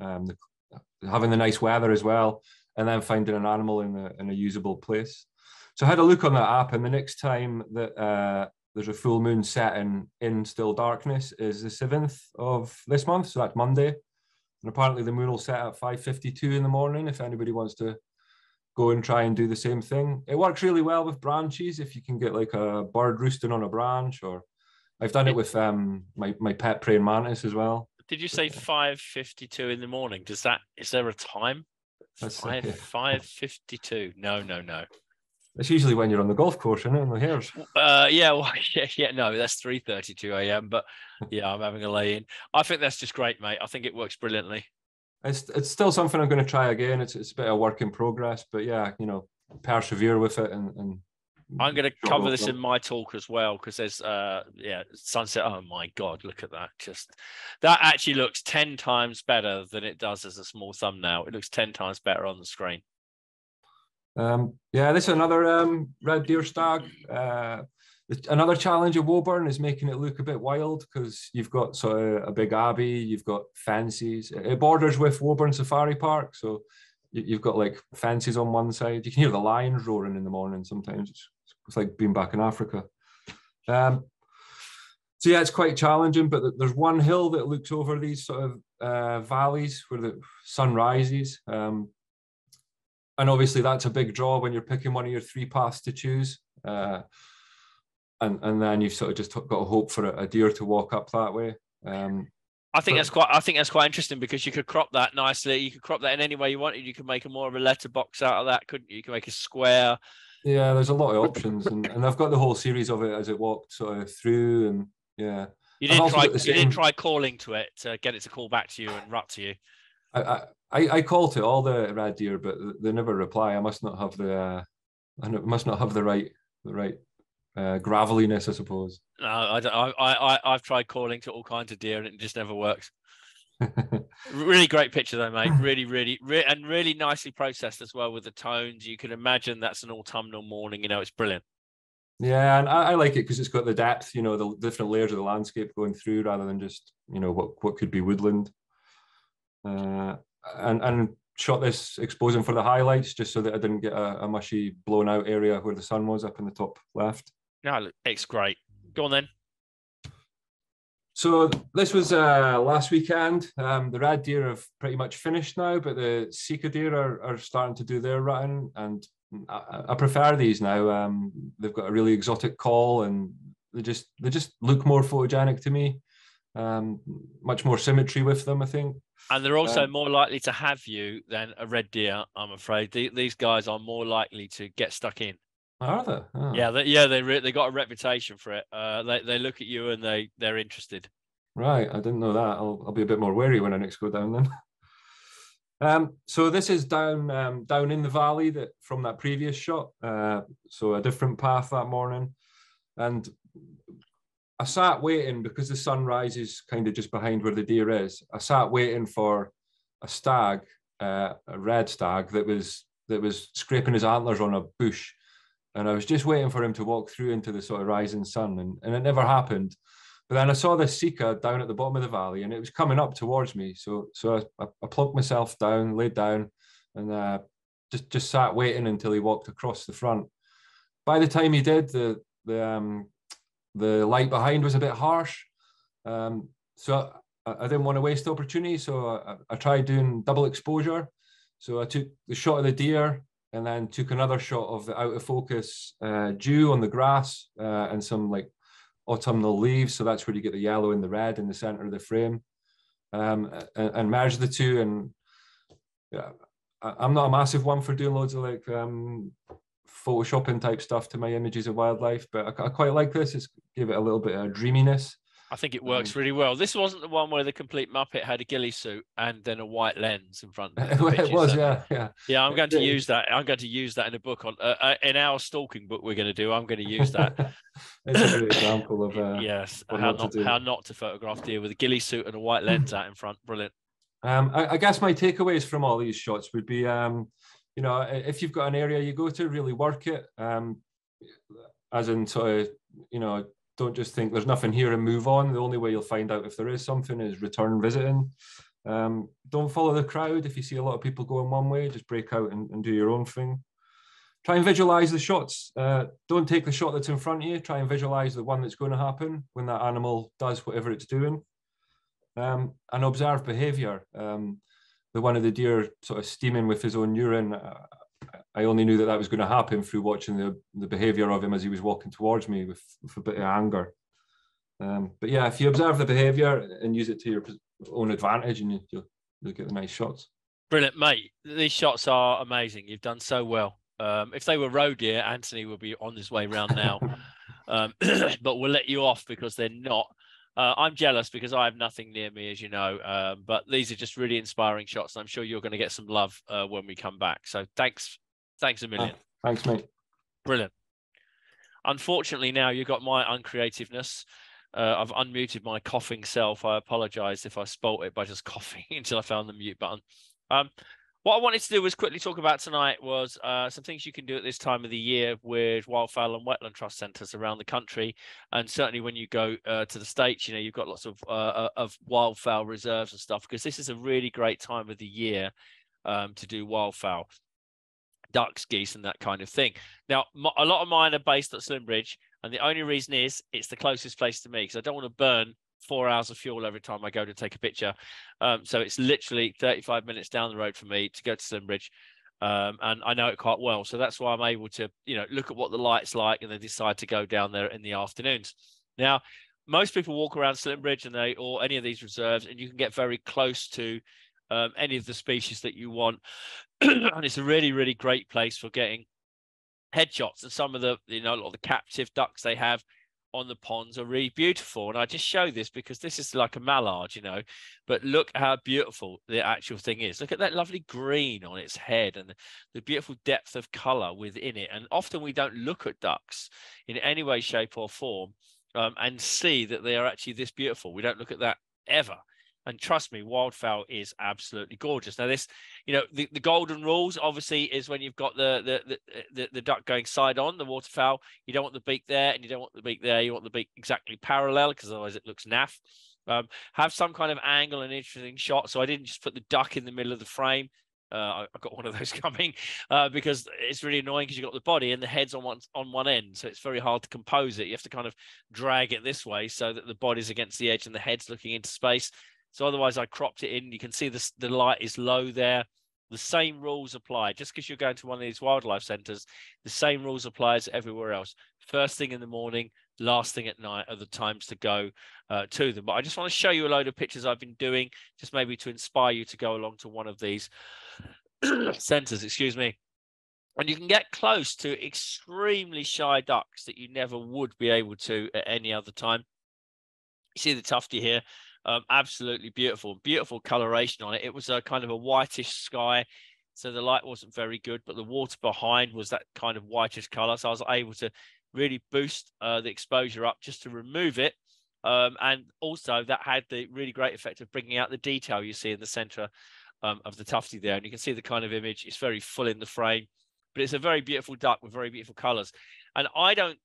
having the nice weather as well, and then finding an animal in a usable place. So I had a look on that app, and the next time that there's a full moon set in still darkness is the 7th of this month, so that's Monday. And apparently the moon will set at 5:52 in the morning if anybody wants to go and try and do the same thing. It works really well with branches if you can get like a bird roosting on a branch, or I've done it with my pet praying mantis as well. Did you say 5:52 in the morning? Is there a time? 5:52. No. It's usually when you're on the golf course, isn't it? In the hares. No, that's 3:32 a.m. But yeah, I'm having a lay in. I think that's just great, mate. I think it works brilliantly. It's still something I'm going to try again. It's a bit of work in progress, but yeah, persevere with it and I'm going to cover this in my talk as well, because there's sunset. Oh my God, look at that. That actually looks 10 times better than it does as a small thumbnail. It looks 10 times better on the screen. This is another red deer stag. Another challenge of Woburn is making it look a bit wild, because you've got sort of a big abbey, you've got fences. It borders with Woburn Safari Park, so you've got like fences on one side. You can hear the lions roaring in the morning sometimes. It's like being back in Africa. So yeah, it's quite challenging, but there's one hill that looks over these sort of valleys where the sun rises. And obviously that's a big draw when you're picking one of your 3 paths to choose. And then you've sort of just got to hope for a deer to walk up that way. I think that's quite interesting, because you could crop that nicely. You could crop that in any way you wanted. You could make a more of a letterbox out of that, couldn't you? You can make a square. Yeah, there's a lot of options, and I've got the whole series of it as it walked sort of through, and yeah. You didn't try calling to it to get it to call back to you and rut to you. I call to all the red deer, but they never reply. I must not have the right graveliness, I suppose. No, I've tried calling to all kinds of deer and it just never works. Really great picture though, mate. Really nicely processed as well with the tones. You can imagine that's an autumnal morning. It's brilliant. Yeah, and I like it because it's got the depth. The different layers of the landscape going through, rather than just what could be woodland. And shot this exposing for the highlights, just so that I didn't get a mushy blown out area where the sun was up in the top left. No, it's great. Go on then. So this was last weekend. The red deer have pretty much finished now, but the Sika deer are starting to do their rutting, and I prefer these now. They've got a really exotic call, and they just look more photogenic to me. Much more symmetry with them, I think. And they're also more likely to have you than a red deer, I'm afraid. These guys are more likely to get stuck in. Are they? Oh. Yeah, they got a reputation for it. They look at you and they're interested. Right, I didn't know that. I'll be a bit more wary when I next go down then. So this is down in the valley from that previous shot. So a different path that morning, and I sat waiting because the sun rises kind of just behind where the deer is. I sat waiting for a stag, a red stag that was scraping his antlers on a bush. And I was just waiting for him to walk through into the sort of rising sun, and it never happened. But then I saw this Sika down at the bottom of the valley, and it was coming up towards me. So I plunked myself down, laid down, and just sat waiting until he walked across the front. By the time he did, the light behind was a bit harsh. So I didn't want to waste the opportunity. So I tried doing double exposure. So I took the shot of the deer, and then took another shot of the out of focus dew on the grass and some like autumnal leaves. So that's where you get the yellow and the red in the center of the frame, and merged the two. And yeah, I'm not a massive one for doing loads of like photoshopping type stuff to my images of wildlife, but I quite like this. It's give it a little bit of dreaminess. I think it works really well. This wasn't the one where the complete Muppet had a ghillie suit and then a white lens in front of the It was, so, yeah. Yeah, I'm going to use that. I'm going to use that in a book on in our stalking book we're going to do. I'm going to use that. It's a great example of yes, how not to photograph deer with a ghillie suit and a white lens out in front. Brilliant. I guess my takeaways from all these shots would be, you know, if you've got an area you go to, really work it. As in, sort of, you know, don't just think there's nothing here and move on. The only way you'll find out if there is something is return visiting. Don't follow the crowd. If you see a lot of people going one way, just break out and do your own thing. Try and visualize the shots. Don't take the shot that's in front of you. Try and visualize the one that's going to happen when that animal does whatever it's doing. And observe behavior. The one of the deer sort of steaming with his own urine, I only knew that was going to happen through watching the behavior of him as he was walking towards me with a bit of anger. But yeah, if you observe the behavior and use it to your own advantage, and you'll get the nice shots. Brilliant, mate. These shots are amazing. You've done so well. If they were roe deer, Anthony would be on his way round now. But we'll let you off because they're not. I'm jealous because I have nothing near me, as you know. But these are just really inspiring shots. And I'm sure you're going to get some love when we come back. So thanks a million. Thanks, mate. Brilliant. Unfortunately, now you've got my uncreativeness. I've unmuted my coughing self. I apologize if I spoilt it by just coughing until I found the mute button. What I wanted to do was quickly talk about tonight was some things you can do at this time of the year with wildfowl and wetland trust centres around the country, and certainly when you go to the States, you know, you've got lots of wildfowl reserves and stuff, because this is a really great time of the year to do wildfowl, ducks, geese, and that kind of thing. Now, a lot of mine are based at Slimbridge, and the only reason is it's the closest place to me, because I don't want to burn 4 hours of fuel every time I go to take a picture. So it's literally 35 minutes down the road for me to go to Slimbridge. And I know it quite well. So that's why I'm able to, you know, look at what the light's like and then decide to go down there in the afternoons. Now, most people walk around Slimbridge or any of these reserves, and you can get very close to any of the species that you want. And it's a really, really great place for getting headshots. And some of the, you know, a lot of the captive ducks they have on the ponds are really beautiful. And I just show this because this is like a mallard, you know, but look how beautiful the actual thing is. Look at that lovely green on its head and the beautiful depth of color within it. And often we don't look at ducks in any way, shape or form and see that they are actually this beautiful. We don't look at that ever. And trust me, wildfowl is absolutely gorgeous. Now, this, you know, the golden rules obviously is when you've got the duck going side on, the waterfowl. You don't want the beak there, and you don't want the beak there. You want the beak exactly parallel, because otherwise it looks naff. Have some kind of angle and interesting shot. So I didn't just put the duck in the middle of the frame. I've got one of those coming because it's really annoying because you've got the body and the head's on one end. So it's very hard to compose it. You have to kind of drag it this way so that the body's against the edge and the head's looking into space. So otherwise I cropped it in. You can see the light is low there. The same rules apply. Just because you're going to one of these wildlife centres, the same rules apply as everywhere else. First thing in the morning, last thing at night are the times to go to them. But I just want to show you a load of pictures I've been doing, just maybe to inspire you to go along to one of these centres, excuse me. And you can get close to extremely shy ducks that you never would be able to at any other time. You see the tufty here. Absolutely beautiful coloration on it. It was a kind of a whitish sky, so the light wasn't very good, but the water behind was that kind of whitish color. So I was able to really boost the exposure up just to remove it. And also that had the really great effect of bringing out the detail you see in the center of the tufty there. And you can see the kind of image. It's very full in the frame, but it's a very beautiful duck with very beautiful colors. And I don't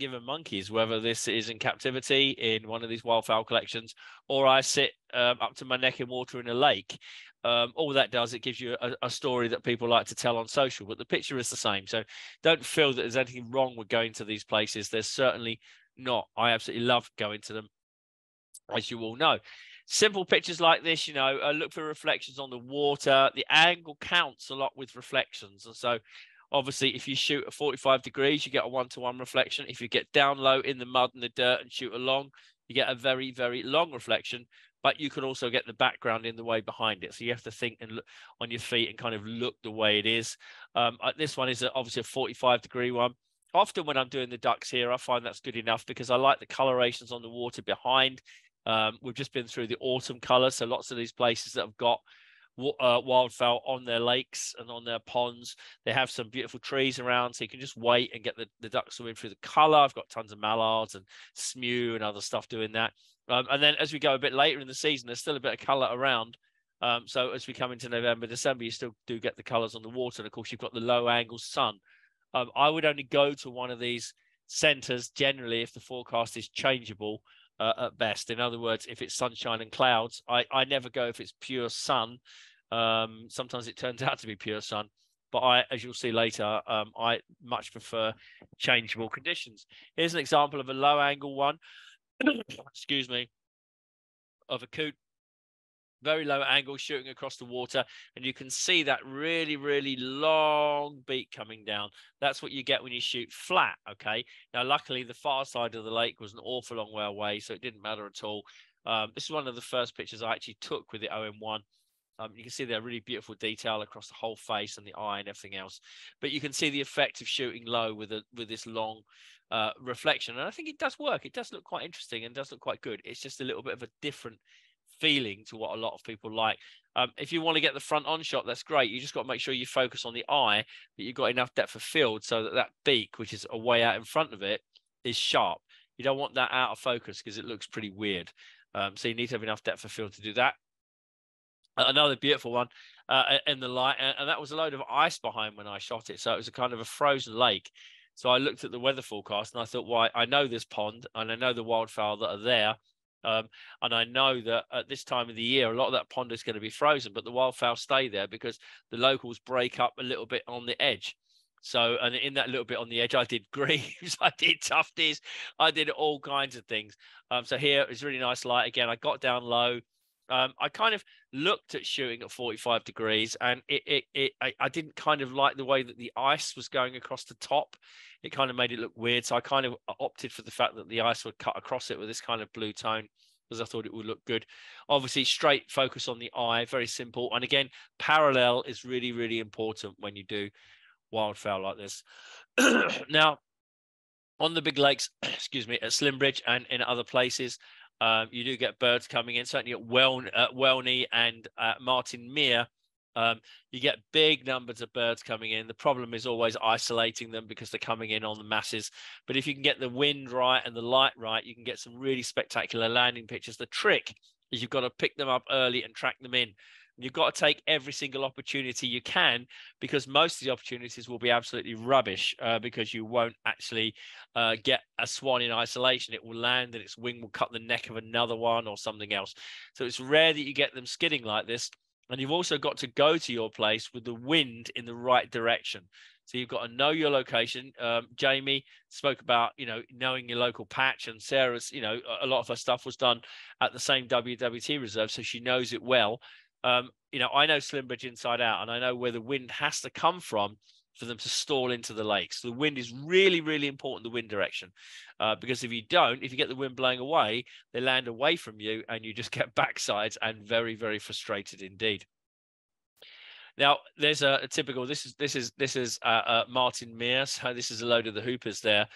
give a monkeys whether this is in captivity in one of these wildfowl collections or I sit up to my neck in water in a lake. All that does, it gives you a story that people like to tell on social, but the picture is the same. So don't feel that there's anything wrong with going to these places. There's certainly not. I absolutely love going to them, as you all know. Simple pictures like this, you know, look for reflections on the water. The angle counts a lot with reflections. And so obviously, if you shoot at 45 degrees, you get a 1-to-1 reflection. If you get down low in the mud and the dirt and shoot along, you get a very, very long reflection. But you can also get the background in the way behind it. So you have to think and look on your feet and kind of look the way it is. This one is obviously a 45-degree one. Often when I'm doing the ducks here, I find that's good enough because I like the colorations on the water behind. We've just been through the autumn color, so lots of these places that have got wildfowl on their lakes and on their ponds, they have some beautiful trees around, so you can just wait and get the ducks swimming through the color. I've got tons of mallards and smew and other stuff doing that. And then as we go a bit later in the season, there's still a bit of color around. So as we come into November, December, you still do get the colors on the water. And of course, you've got the low angle sun. I would only go to one of these centers generally if the forecast is changeable at best. In other words, if it's sunshine and clouds, I never go if it's pure sun. Sometimes it turns out to be pure sun, but as you'll see later, I much prefer changeable conditions. Here's an example of a low angle one, excuse me, of a coot. Very low angle shooting across the water, and you can see that really, really long beak coming down. That's what you get when you shoot flat, okay? Now, luckily, the far side of the lake was an awful long way away, so it didn't matter at all. This is one of the first pictures I actually took with the OM1. You can see there really beautiful detail across the whole face and the eye and everything else. But you can see the effect of shooting low with this long reflection. And I think it does work. It does look quite interesting and does look quite good. It's just a little bit of a different feeling to what a lot of people like. If you want to get the front on shot, that's great. You just got to make sure you focus on the eye, but you've got enough depth of field so that beak, which is a way out in front of it, is sharp. You don't want that out of focus because it looks pretty weird. So you need to have enough depth of field to do that. Another beautiful one in the light, and that was a load of ice behind when I shot it. So it was a kind of a frozen lake. So I looked at the weather forecast and I thought, well, I know this pond and I know the wildfowl that are there. And I know that at this time of the year, a lot of that pond is going to be frozen, but the wildfowl stay there because the locals break up a little bit on the edge. So, and in that little bit on the edge, I did grebes, I did tufties, I did all kinds of things. So here it's really nice light. Again, I got down low. I kind of looked at shooting at 45 degrees and I didn't kind of like the way that the ice was going across the top. It kind of made it look weird. So I kind of opted for the fact that the ice would cut across it with this kind of blue tone because I thought it would look good. Obviously, straight focus on the eye, very simple. And again, parallel is really, really important when you do wildfowl like this. Now, on the big lakes, excuse me, at Slimbridge and in other places, you do get birds coming in, certainly at Welney and Martin Mere. You get big numbers of birds coming in. The problem is always isolating them because they're coming in on the masses. But if you can get the wind right and the light right, you can get some really spectacular landing pictures. The trick is you've got to pick them up early and track them in. You've got to take every single opportunity you can because most of the opportunities will be absolutely rubbish because you won't actually get a swan in isolation. It will land and its wing will cut the neck of another one or something else. So it's rare that you get them skidding like this. And you've also got to go to your place with the wind in the right direction. So you've got to know your location. Jamie spoke about, knowing your local patch, and Sarah's, a lot of her stuff was done at the same WWT reserve. So she knows it well. I know Slimbridge inside out, and I know where the wind has to come from for them to stall into the lake. So the wind is really, really important, the wind direction, because if you get the wind blowing away, they land away from you and you just get backsides and very, very frustrated indeed. Now, there's a typical, this is Martin Mere. So this is a load of the hoopers there,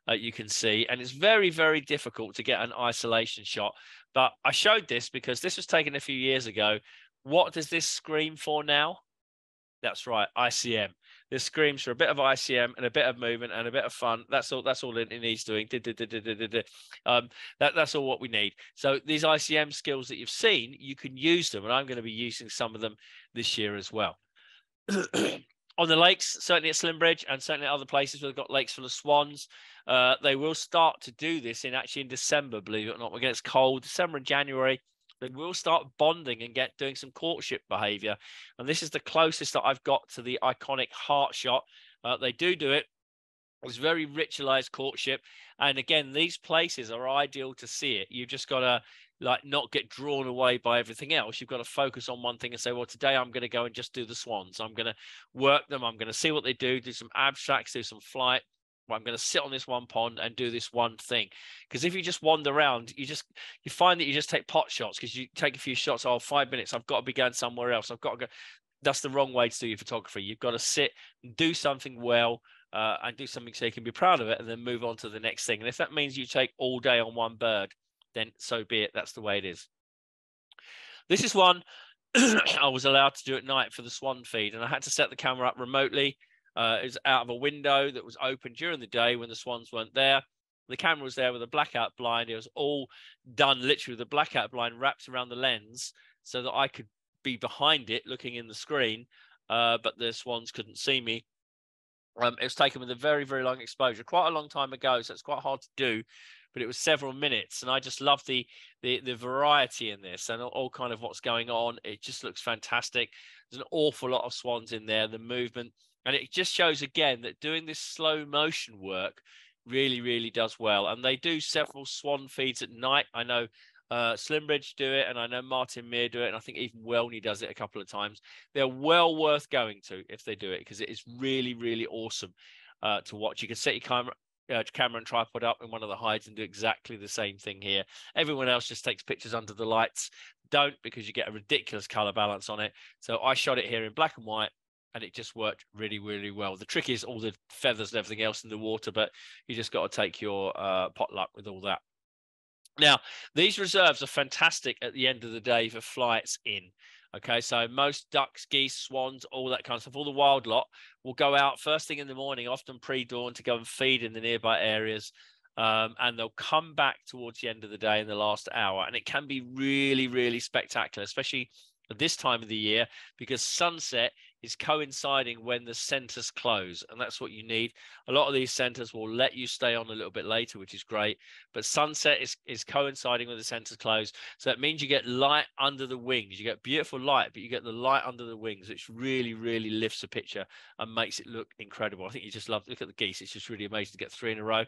you can see, and it's very, very difficult to get an isolation shot. But I showed this because this was taken a few years ago. What does this scream for now? That's right, ICM. This screams for a bit of ICM and a bit of movement and a bit of fun. That's all it needs doing. That's all what we need. So these ICM skills that you've seen, you can use them, and I'm going to be using some of them this year as well. On the lakes, certainly at Slimbridge and certainly at other places where they've got lakes full of swans, they will start to do this in December, believe it or not. When it gets cold, December and January, they will start bonding and doing some courtship behavior. And this is the closest that I've got to the iconic heart shot. They do it. It's very ritualized courtship. And again, these places are ideal to see it. You've just got to not get drawn away by everything else. You've got to focus on one thing and say, well, today I'm going to go and just do the swans. I'm going to work them. I'm going to see what they do some abstracts, do some flight. I'm going to sit on this one pond and do this one thing. Because if you just wander around, you find that you just take pot shots because you take a few shots. 5 minutes. I've got to be going somewhere else. I've got to go. That's the wrong way to do your photography. You've got to sit and do something well and do something so you can be proud of it, and then move on to the next thing. And if that means you take all day on one bird, then so be it. That's the way it is. This is one I was allowed to do at night for the swan feed, and I had to set the camera up remotely. It was out of a window that was open during the day when the swans weren't there. The camera was there with a blackout blind. It was all done literally with a blackout blind wrapped around the lens so that I could be behind it looking in the screen, but the swans couldn't see me. It was taken with a very, very long exposure, quite a long time ago, so it's quite hard to do, but it was several minutes, and I just love the variety in this and all kind of what's going on. It just looks fantastic. There's an awful lot of swans in there, the movement, and it just shows again that doing this slow motion work really, really does well. And they do several swan feeds at night. I know Slimbridge do it, and I know Martin Meir do it, and I think even Welney does it a couple of times. They're well worth going to if they do it, because it is really, really awesome to watch. You can set your camera and tripod up in one of the hides and do exactly the same thing here. Everyone else just takes pictures under the lights. Don't, because you get a ridiculous color balance on it. So I shot it here in black and white, and it just worked really, really well. The trick is all the feathers and everything else in the water, but you just got to take your potluck with all that. Now, these reserves are fantastic at the end of the day for flights in. Okay, so most ducks, geese, swans, all that kind of stuff, all the wild lot will go out first thing in the morning, often pre-dawn, to go and feed in the nearby areas. And they'll come back towards the end of the day in the last hour. And it can be really, really spectacular, especially at this time of the year, because sunset is coinciding when the centers close, and that's what you need. A lot of these centers will let you stay on a little bit later, which is great, but sunset is coinciding with the centers close, so that means you get light under the wings. You get beautiful light, but you get the light under the wings, which really, really lifts a picture and makes it look incredible. I think you just love, look at the geese, it's just really amazing to get 3 in a row.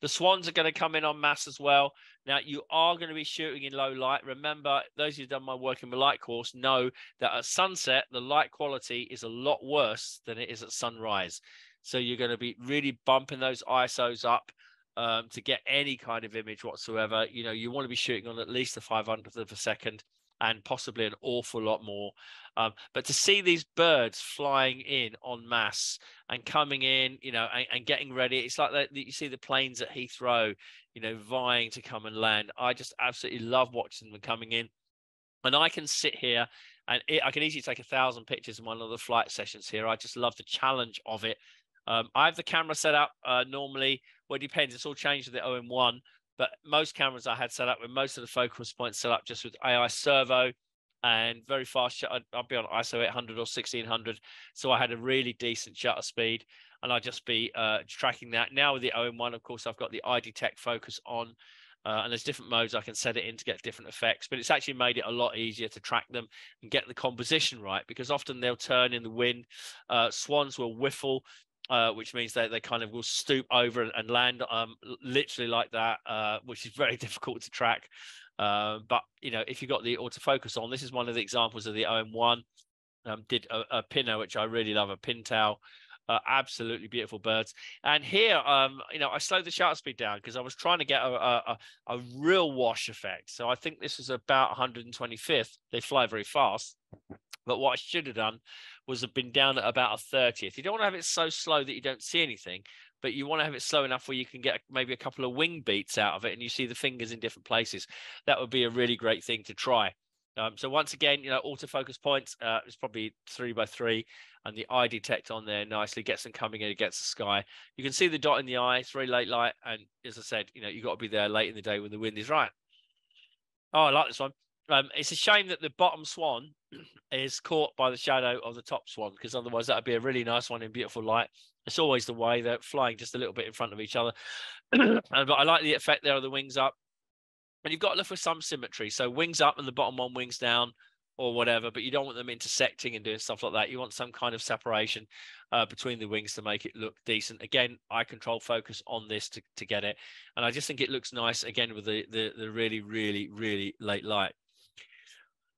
The swans are going to come in en masse as well. Now, you are going to be shooting in low light. Remember, those who've done my Working with Light course know that at sunset, the light quality is a lot worse than it is at sunrise. So you're going to be really bumping those ISOs up to get any kind of image whatsoever. You know, you want to be shooting on at least the 500th of a second, and possibly an awful lot more. But to see these birds flying in en masse and coming in, you know, and getting ready, it's like that you see the planes at Heathrow, you know, vying to come and land. I just absolutely love watching them coming in. And I can sit here and I can easily take 1,000 pictures in one of the flight sessions here. I just love the challenge of it. I have the camera set up normally. Well, it depends. It's all changed with the OM1. But most cameras I had set up with most of the focus points set up just with AI servo and very fast shot. I'll be on ISO 800 or 1600. So I had a really decent shutter speed, and I'd just be tracking that. Now with the OM1, of course, I've got the eye detect focus on, and there's different modes I can set it in to get different effects. But it's actually made it a lot easier to track them and get the composition right, because often they'll turn in the wind. Swans will whiffle. Which means they kind of will stoop over and land literally like that, which is very difficult to track. But, you know, if you've got the autofocus on, this is one of the examples of the OM1. Did a pinner, which I really love, a pintail. Absolutely beautiful birds. And here, you know, I slowed the shutter speed down because I was trying to get a real wash effect. So I think this is about 125th. They fly very fast. But what I should have done was have been down at about a 30th. You don't want to have it so slow that you don't see anything, but you want to have it slow enough where you can get maybe a couple of wing beats out of it and you see the fingers in different places. That would be a really great thing to try. So once again, you know, autofocus points is probably 3x3, and the eye detect on there nicely gets them coming in against the sky. You can see the dot in the eye. It's very late light, and as I said, you know, you've got to be there late in the day when the wind is right. Oh, I like this one. It's a shame that the bottom swan is caught by the shadow of the top swan, because otherwise that would be a really nice one in beautiful light. It's always the way. They're flying just a little bit in front of each other. But I like the effect there of the wings up. And you've got to look for some symmetry. So wings up and the bottom one wings down or whatever, but you don't want them intersecting and doing stuff like that. You want some kind of separation between the wings to make it look decent. Again, I control focus on this to get it. And I just think it looks nice, again, with the really, really, really late light.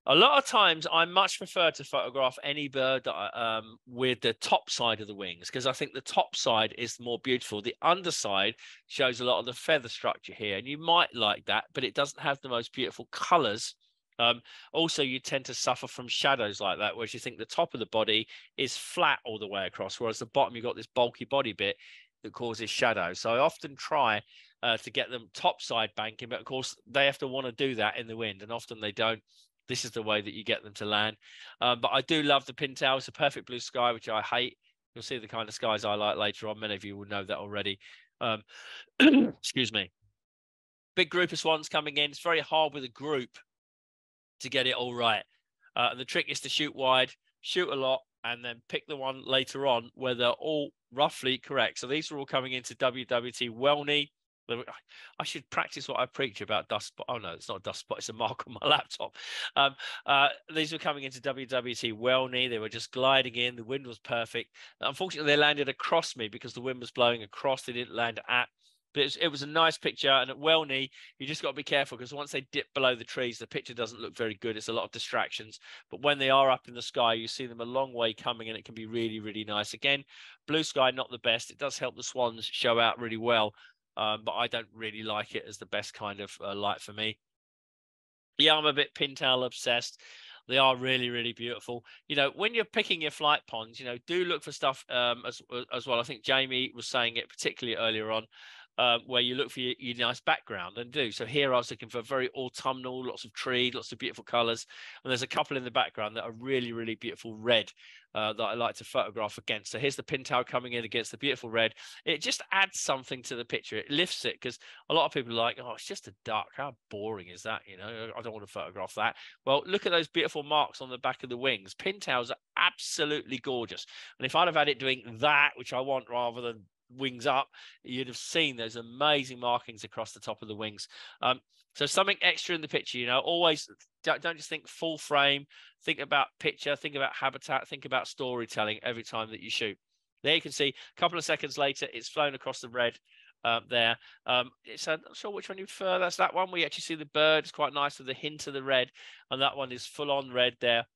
A lot of times I much prefer to photograph any bird that with the top side of the wings, because I think the top side is more beautiful. The underside shows a lot of the feather structure here, and you might like that, but it doesn't have the most beautiful colors Also, you tend to suffer from shadows like that, whereas you think the top of the body is flat all the way across, whereas the bottom, you've got this bulky body bit that causes shadow. So I often try to get them topside banking, but of course they have to want to do that in the wind, and often they don't. This is the way that you get them to land. But I do love the pintail. It's a perfect blue sky, which I hate. You'll see the kind of skies I like later on. Many of you will know that already. Excuse me. Big group of swans coming in. It's very hard with a group to get it all right. The trick is to shoot wide, shoot a lot, and then pick the one later on where they're all roughly correct. So these are all coming into WWT Welney. I should practice what I preach about dust spot. Oh no, it's not a dust spot, it's a mark on my laptop. These were coming into WWT Welney. They were just gliding in. The wind was perfect. Unfortunately, they landed across me because the wind was blowing across. They didn't land at. But it was a nice picture. And at Welney, you just got to be careful because once they dip below the trees, the picture doesn't look very good. It's a lot of distractions. But when they are up in the sky, you see them a long way coming, and it can be really, really nice. Again, blue sky, not the best. It does help the swans show out really well. But I don't really like it as the best kind of light for me. Yeah, I'm a bit pintail obsessed. They are really, really beautiful. You know, when you're picking your flight ponds, you know, do look for stuff as well. I think Jamie was saying it particularly earlier on. Where you look for your nice background and do. So here I was looking for very autumnal, lots of trees, lots of beautiful colours. And there's a couple in the background that are really, really beautiful red that I like to photograph against. So here's the pintail coming in against the beautiful red. It just adds something to the picture. It lifts it because a lot of people are like, oh, it's just a duck. How boring is that? You know, I don't want to photograph that. Well, look at those beautiful marks on the back of the wings. Pintails are absolutely gorgeous. And if I'd have had it doing that, which I want rather than wings up, you'd have seen those amazing markings across the top of the wings. So something extra in the picture, you know, always don't just think full frame, think about picture, think about habitat, think about storytelling every time that you shoot. There you can see a couple of seconds later, it's flown across the red there. So I'm not sure which one you prefer. That's that one. We actually see the bird. It's quite nice with a hint of the red, and that one is full on red there.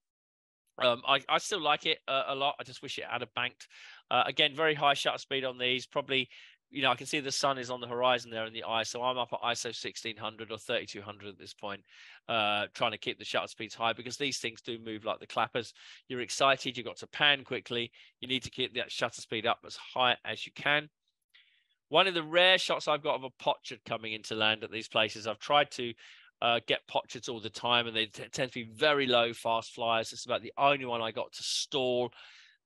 I still like it a lot. I just wish it had a banked. Again, very high shutter speed on these. Probably, you know, I can see the sun is on the horizon there in the eye. So I'm up at ISO 1600 or 3200 at this point, trying to keep the shutter speeds high because these things do move like the clappers. You're excited. You've got to pan quickly. You need to keep that shutter speed up as high as you can. One of the rare shots I've got of a pochard coming into land at these places, I've tried to get pochards all the time, and they tend to be very low fast flyers. It's about the only one I got to stall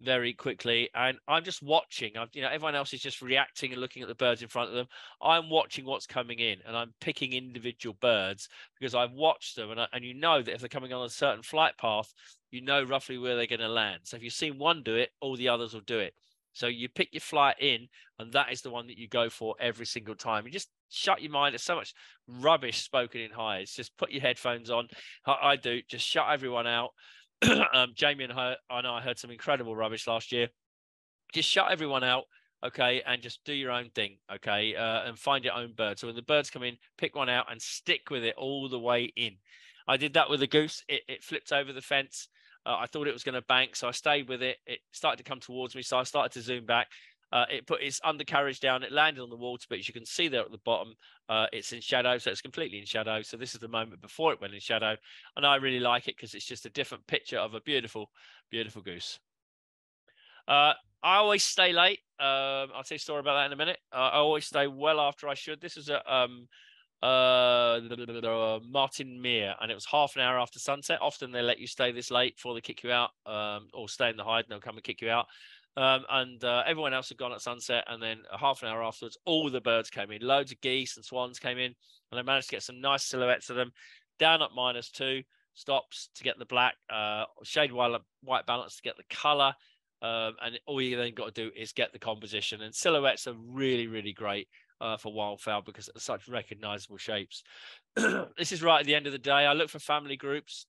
very quickly, and I'm just watching. You know, everyone else is just reacting and looking at the birds in front of them. I'm watching what's coming in, and I'm picking individual birds because I've watched them, and you know that if they're coming on a certain flight path, you know roughly where they're going to land. So if you've seen one do it, all the others will do it. So you pick your flight in, and that is the one that you go for every single time. You just shut your mind. There's so much rubbish spoken in hides. Just put your headphones on. I do. Just shut everyone out. Jamie and I heard some incredible rubbish last year. Just shut everyone out, okay, and just do your own thing, okay, and find your own bird. So when the birds come in, pick one out and stick with it all the way in. I did that with a goose. It flipped over the fence. I thought it was going to bank, so I stayed with it. It started to come towards me, so I started to zoom back. It put its undercarriage down. It landed on the water, but as you can see there at the bottom, it's in shadow, so it's completely in shadow. So this is the moment before it went in shadow, and I really like it because it's just a different picture of a beautiful, beautiful goose. I always stay late. I'll tell you a story about that in a minute. I always stay well after I should. This is a Martin Mere, and it was half an hour after sunset. Often they let you stay this late before they kick you out, or stay in the hide and they'll come and kick you out. Everyone else had gone at sunset, and then half an hour afterwards, all the birds came in. Loads of geese and swans came in, and I managed to get some nice silhouettes of them. Down at -2, stops to get the black, shade white balance to get the color, and all you then got to do is get the composition. And silhouettes are really, really great for wildfowl because they're such recognizable shapes. This is right at the end of the day. I look for family groups.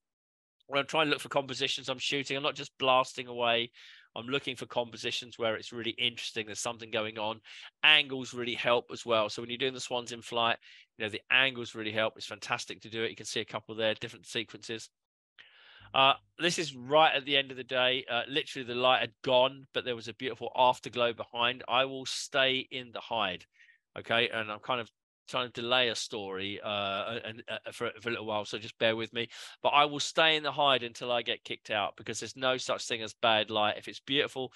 When I'm trying to look for compositions I'm shooting, I'm not just blasting away. I'm looking for compositions where it's really interesting. There's something going on. Angles really help as well. So when you're doing the swans in flight, you know, the angles really help. It's fantastic to do it. You can see a couple there, different sequences. This is right at the end of the day. Literally the light had gone, but there was a beautiful afterglow behind. I will stay in the hide. Okay. And I'm kind of trying to delay a story for a little while, so just bear with me. But I will stay in the hide until I get kicked out, because there's no such thing as bad light. If it's beautiful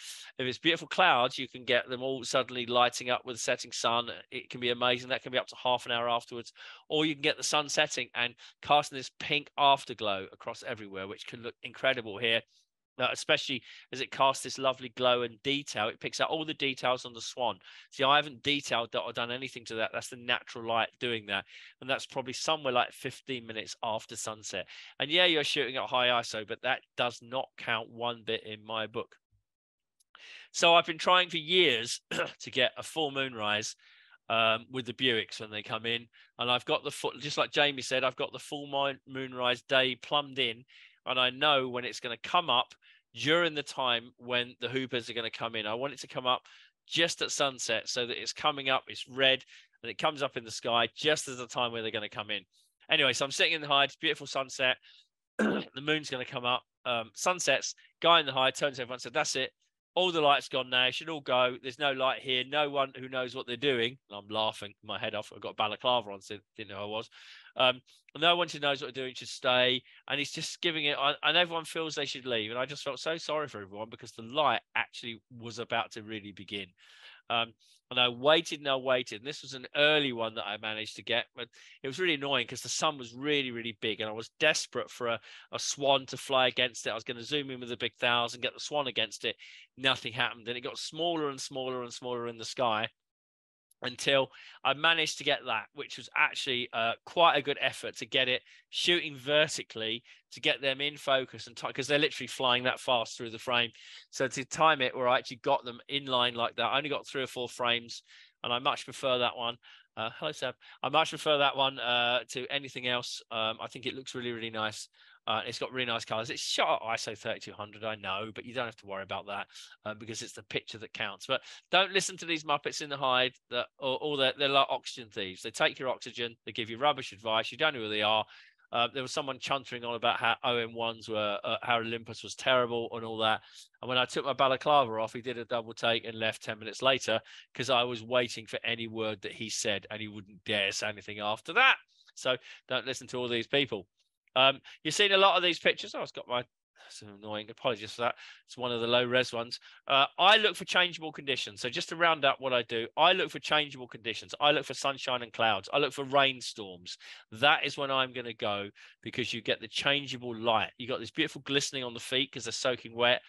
clouds, you can get them all suddenly lighting up with the setting sun. It can be amazing. That can be up to half an hour afterwards. Or you can get the sun setting and casting this pink afterglow across everywhere, which can look incredible here. Especially as it casts this lovely glow and detail. It picks out all the details on the swan. See, I haven't detailed that or done anything to that. That's the natural light doing that. And that's probably somewhere like 15 minutes after sunset. And yeah, you're shooting at high ISO, but that does not count one bit in my book. So I've been trying for years to get a full moonrise with the Buicks when they come in. And I've got just like Jamie said, I've got the full moonrise day plumbed in. And I know when it's going to come up during the time when the hoopers are going to come in. I want it to come up just at sunset, so that it's coming up, it's red, and it comes up in the sky just as the time where they're going to come in. Anyway, so I'm sitting in the hide, it's beautiful sunset. The moon's going to come up. Sunsets, guy in the hide turns to everyone and said, that's it. All the light's gone now. It should all go. There's no light here. No one who knows what they're doing. And I'm laughing my head off. I've got a balaclava on, so didn't know I was. No one who knows what they're doing should stay. And he's just giving it, and everyone feels they should leave. And I just felt so sorry for everyone, because the light actually was about to really begin. And I waited and I waited. And this was an early one that I managed to get, but it was really annoying because the sun was really, really big. And I was desperate for a swan to fly against it. I was going to zoom in with a big 1000, get the swan against it. Nothing happened. And it got smaller and smaller and smaller in the sky, until I managed to get that, which was actually quite a good effort to get it shooting vertically, to get them in focus, and because they're literally flying that fast through the frame. So to time it where I actually got them in line like that, I only got 3 or 4 frames, and I much prefer that one. Hello, Seb. I much prefer that one to anything else. I think it looks really, really nice. It's got really nice colors. It's shot at ISO 3200, I know, but you don't have to worry about that because it's the picture that counts. But don't listen to these Muppets in the hide that, or they're like oxygen thieves. They take your oxygen, they give you rubbish advice. You don't know who they are. There was someone chuntering on about how OM1s were, how Olympus was terrible and all that. And when I took my balaclava off, he did a double take and left 10 minutes later, because I was waiting for any word that he said, and he wouldn't dare say anything after that. So don't listen to all these people. You've seen a lot of these pictures. Oh, it's got my, that's annoying. Apologies for that. It's one of the low res ones. I look for changeable conditions. So just to round up what I do, I look for changeable conditions. I look for sunshine and clouds. I look for rainstorms. That is when I'm going to go, because you get the changeable light. You got this beautiful glistening on the feet because they're soaking wet.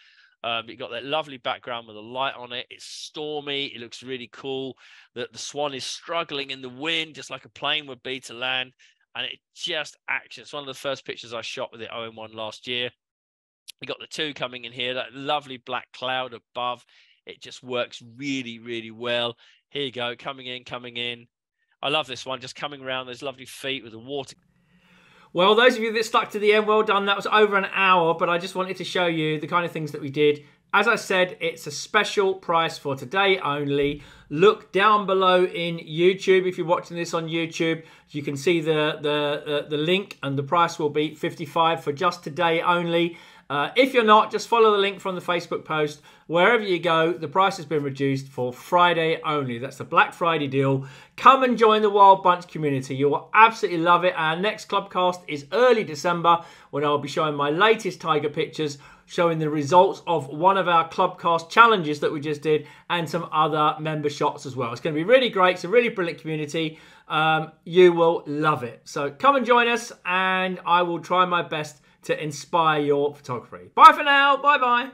You've got that lovely background with a light on it. It's stormy. It looks really cool. The swan is struggling in the wind, just like a plane would be to land. And it just acts. It's one of the first pictures I shot with the OM1 last year. We got the 2 coming in here, that lovely black cloud above. It just works really, really well. Here you go, coming in. I love this one, just coming around those lovely feet with the water. Well, those of you that stuck to the end, well done. That was over an hour, but I just wanted to show you the kind of things that we did. As I said, it's a special price for today only. Look down below in YouTube. If you're watching this on YouTube, you can see the link, and the price will be $55 for just today only. If you're not, just follow the link from the Facebook post. Wherever you go, the price has been reduced for Friday only. That's the Black Friday deal. Come and join the Wild Bunch community. You will absolutely love it. Our next Clubcast is early December, when I'll be showing my latest tiger pictures, showing the results of one of our Clubcast challenges that we just did, and some other member shots as well. It's going to be really great. It's a really brilliant community. You will love it. So come and join us, and I will try my best to inspire your photography. Bye for now. Bye-bye.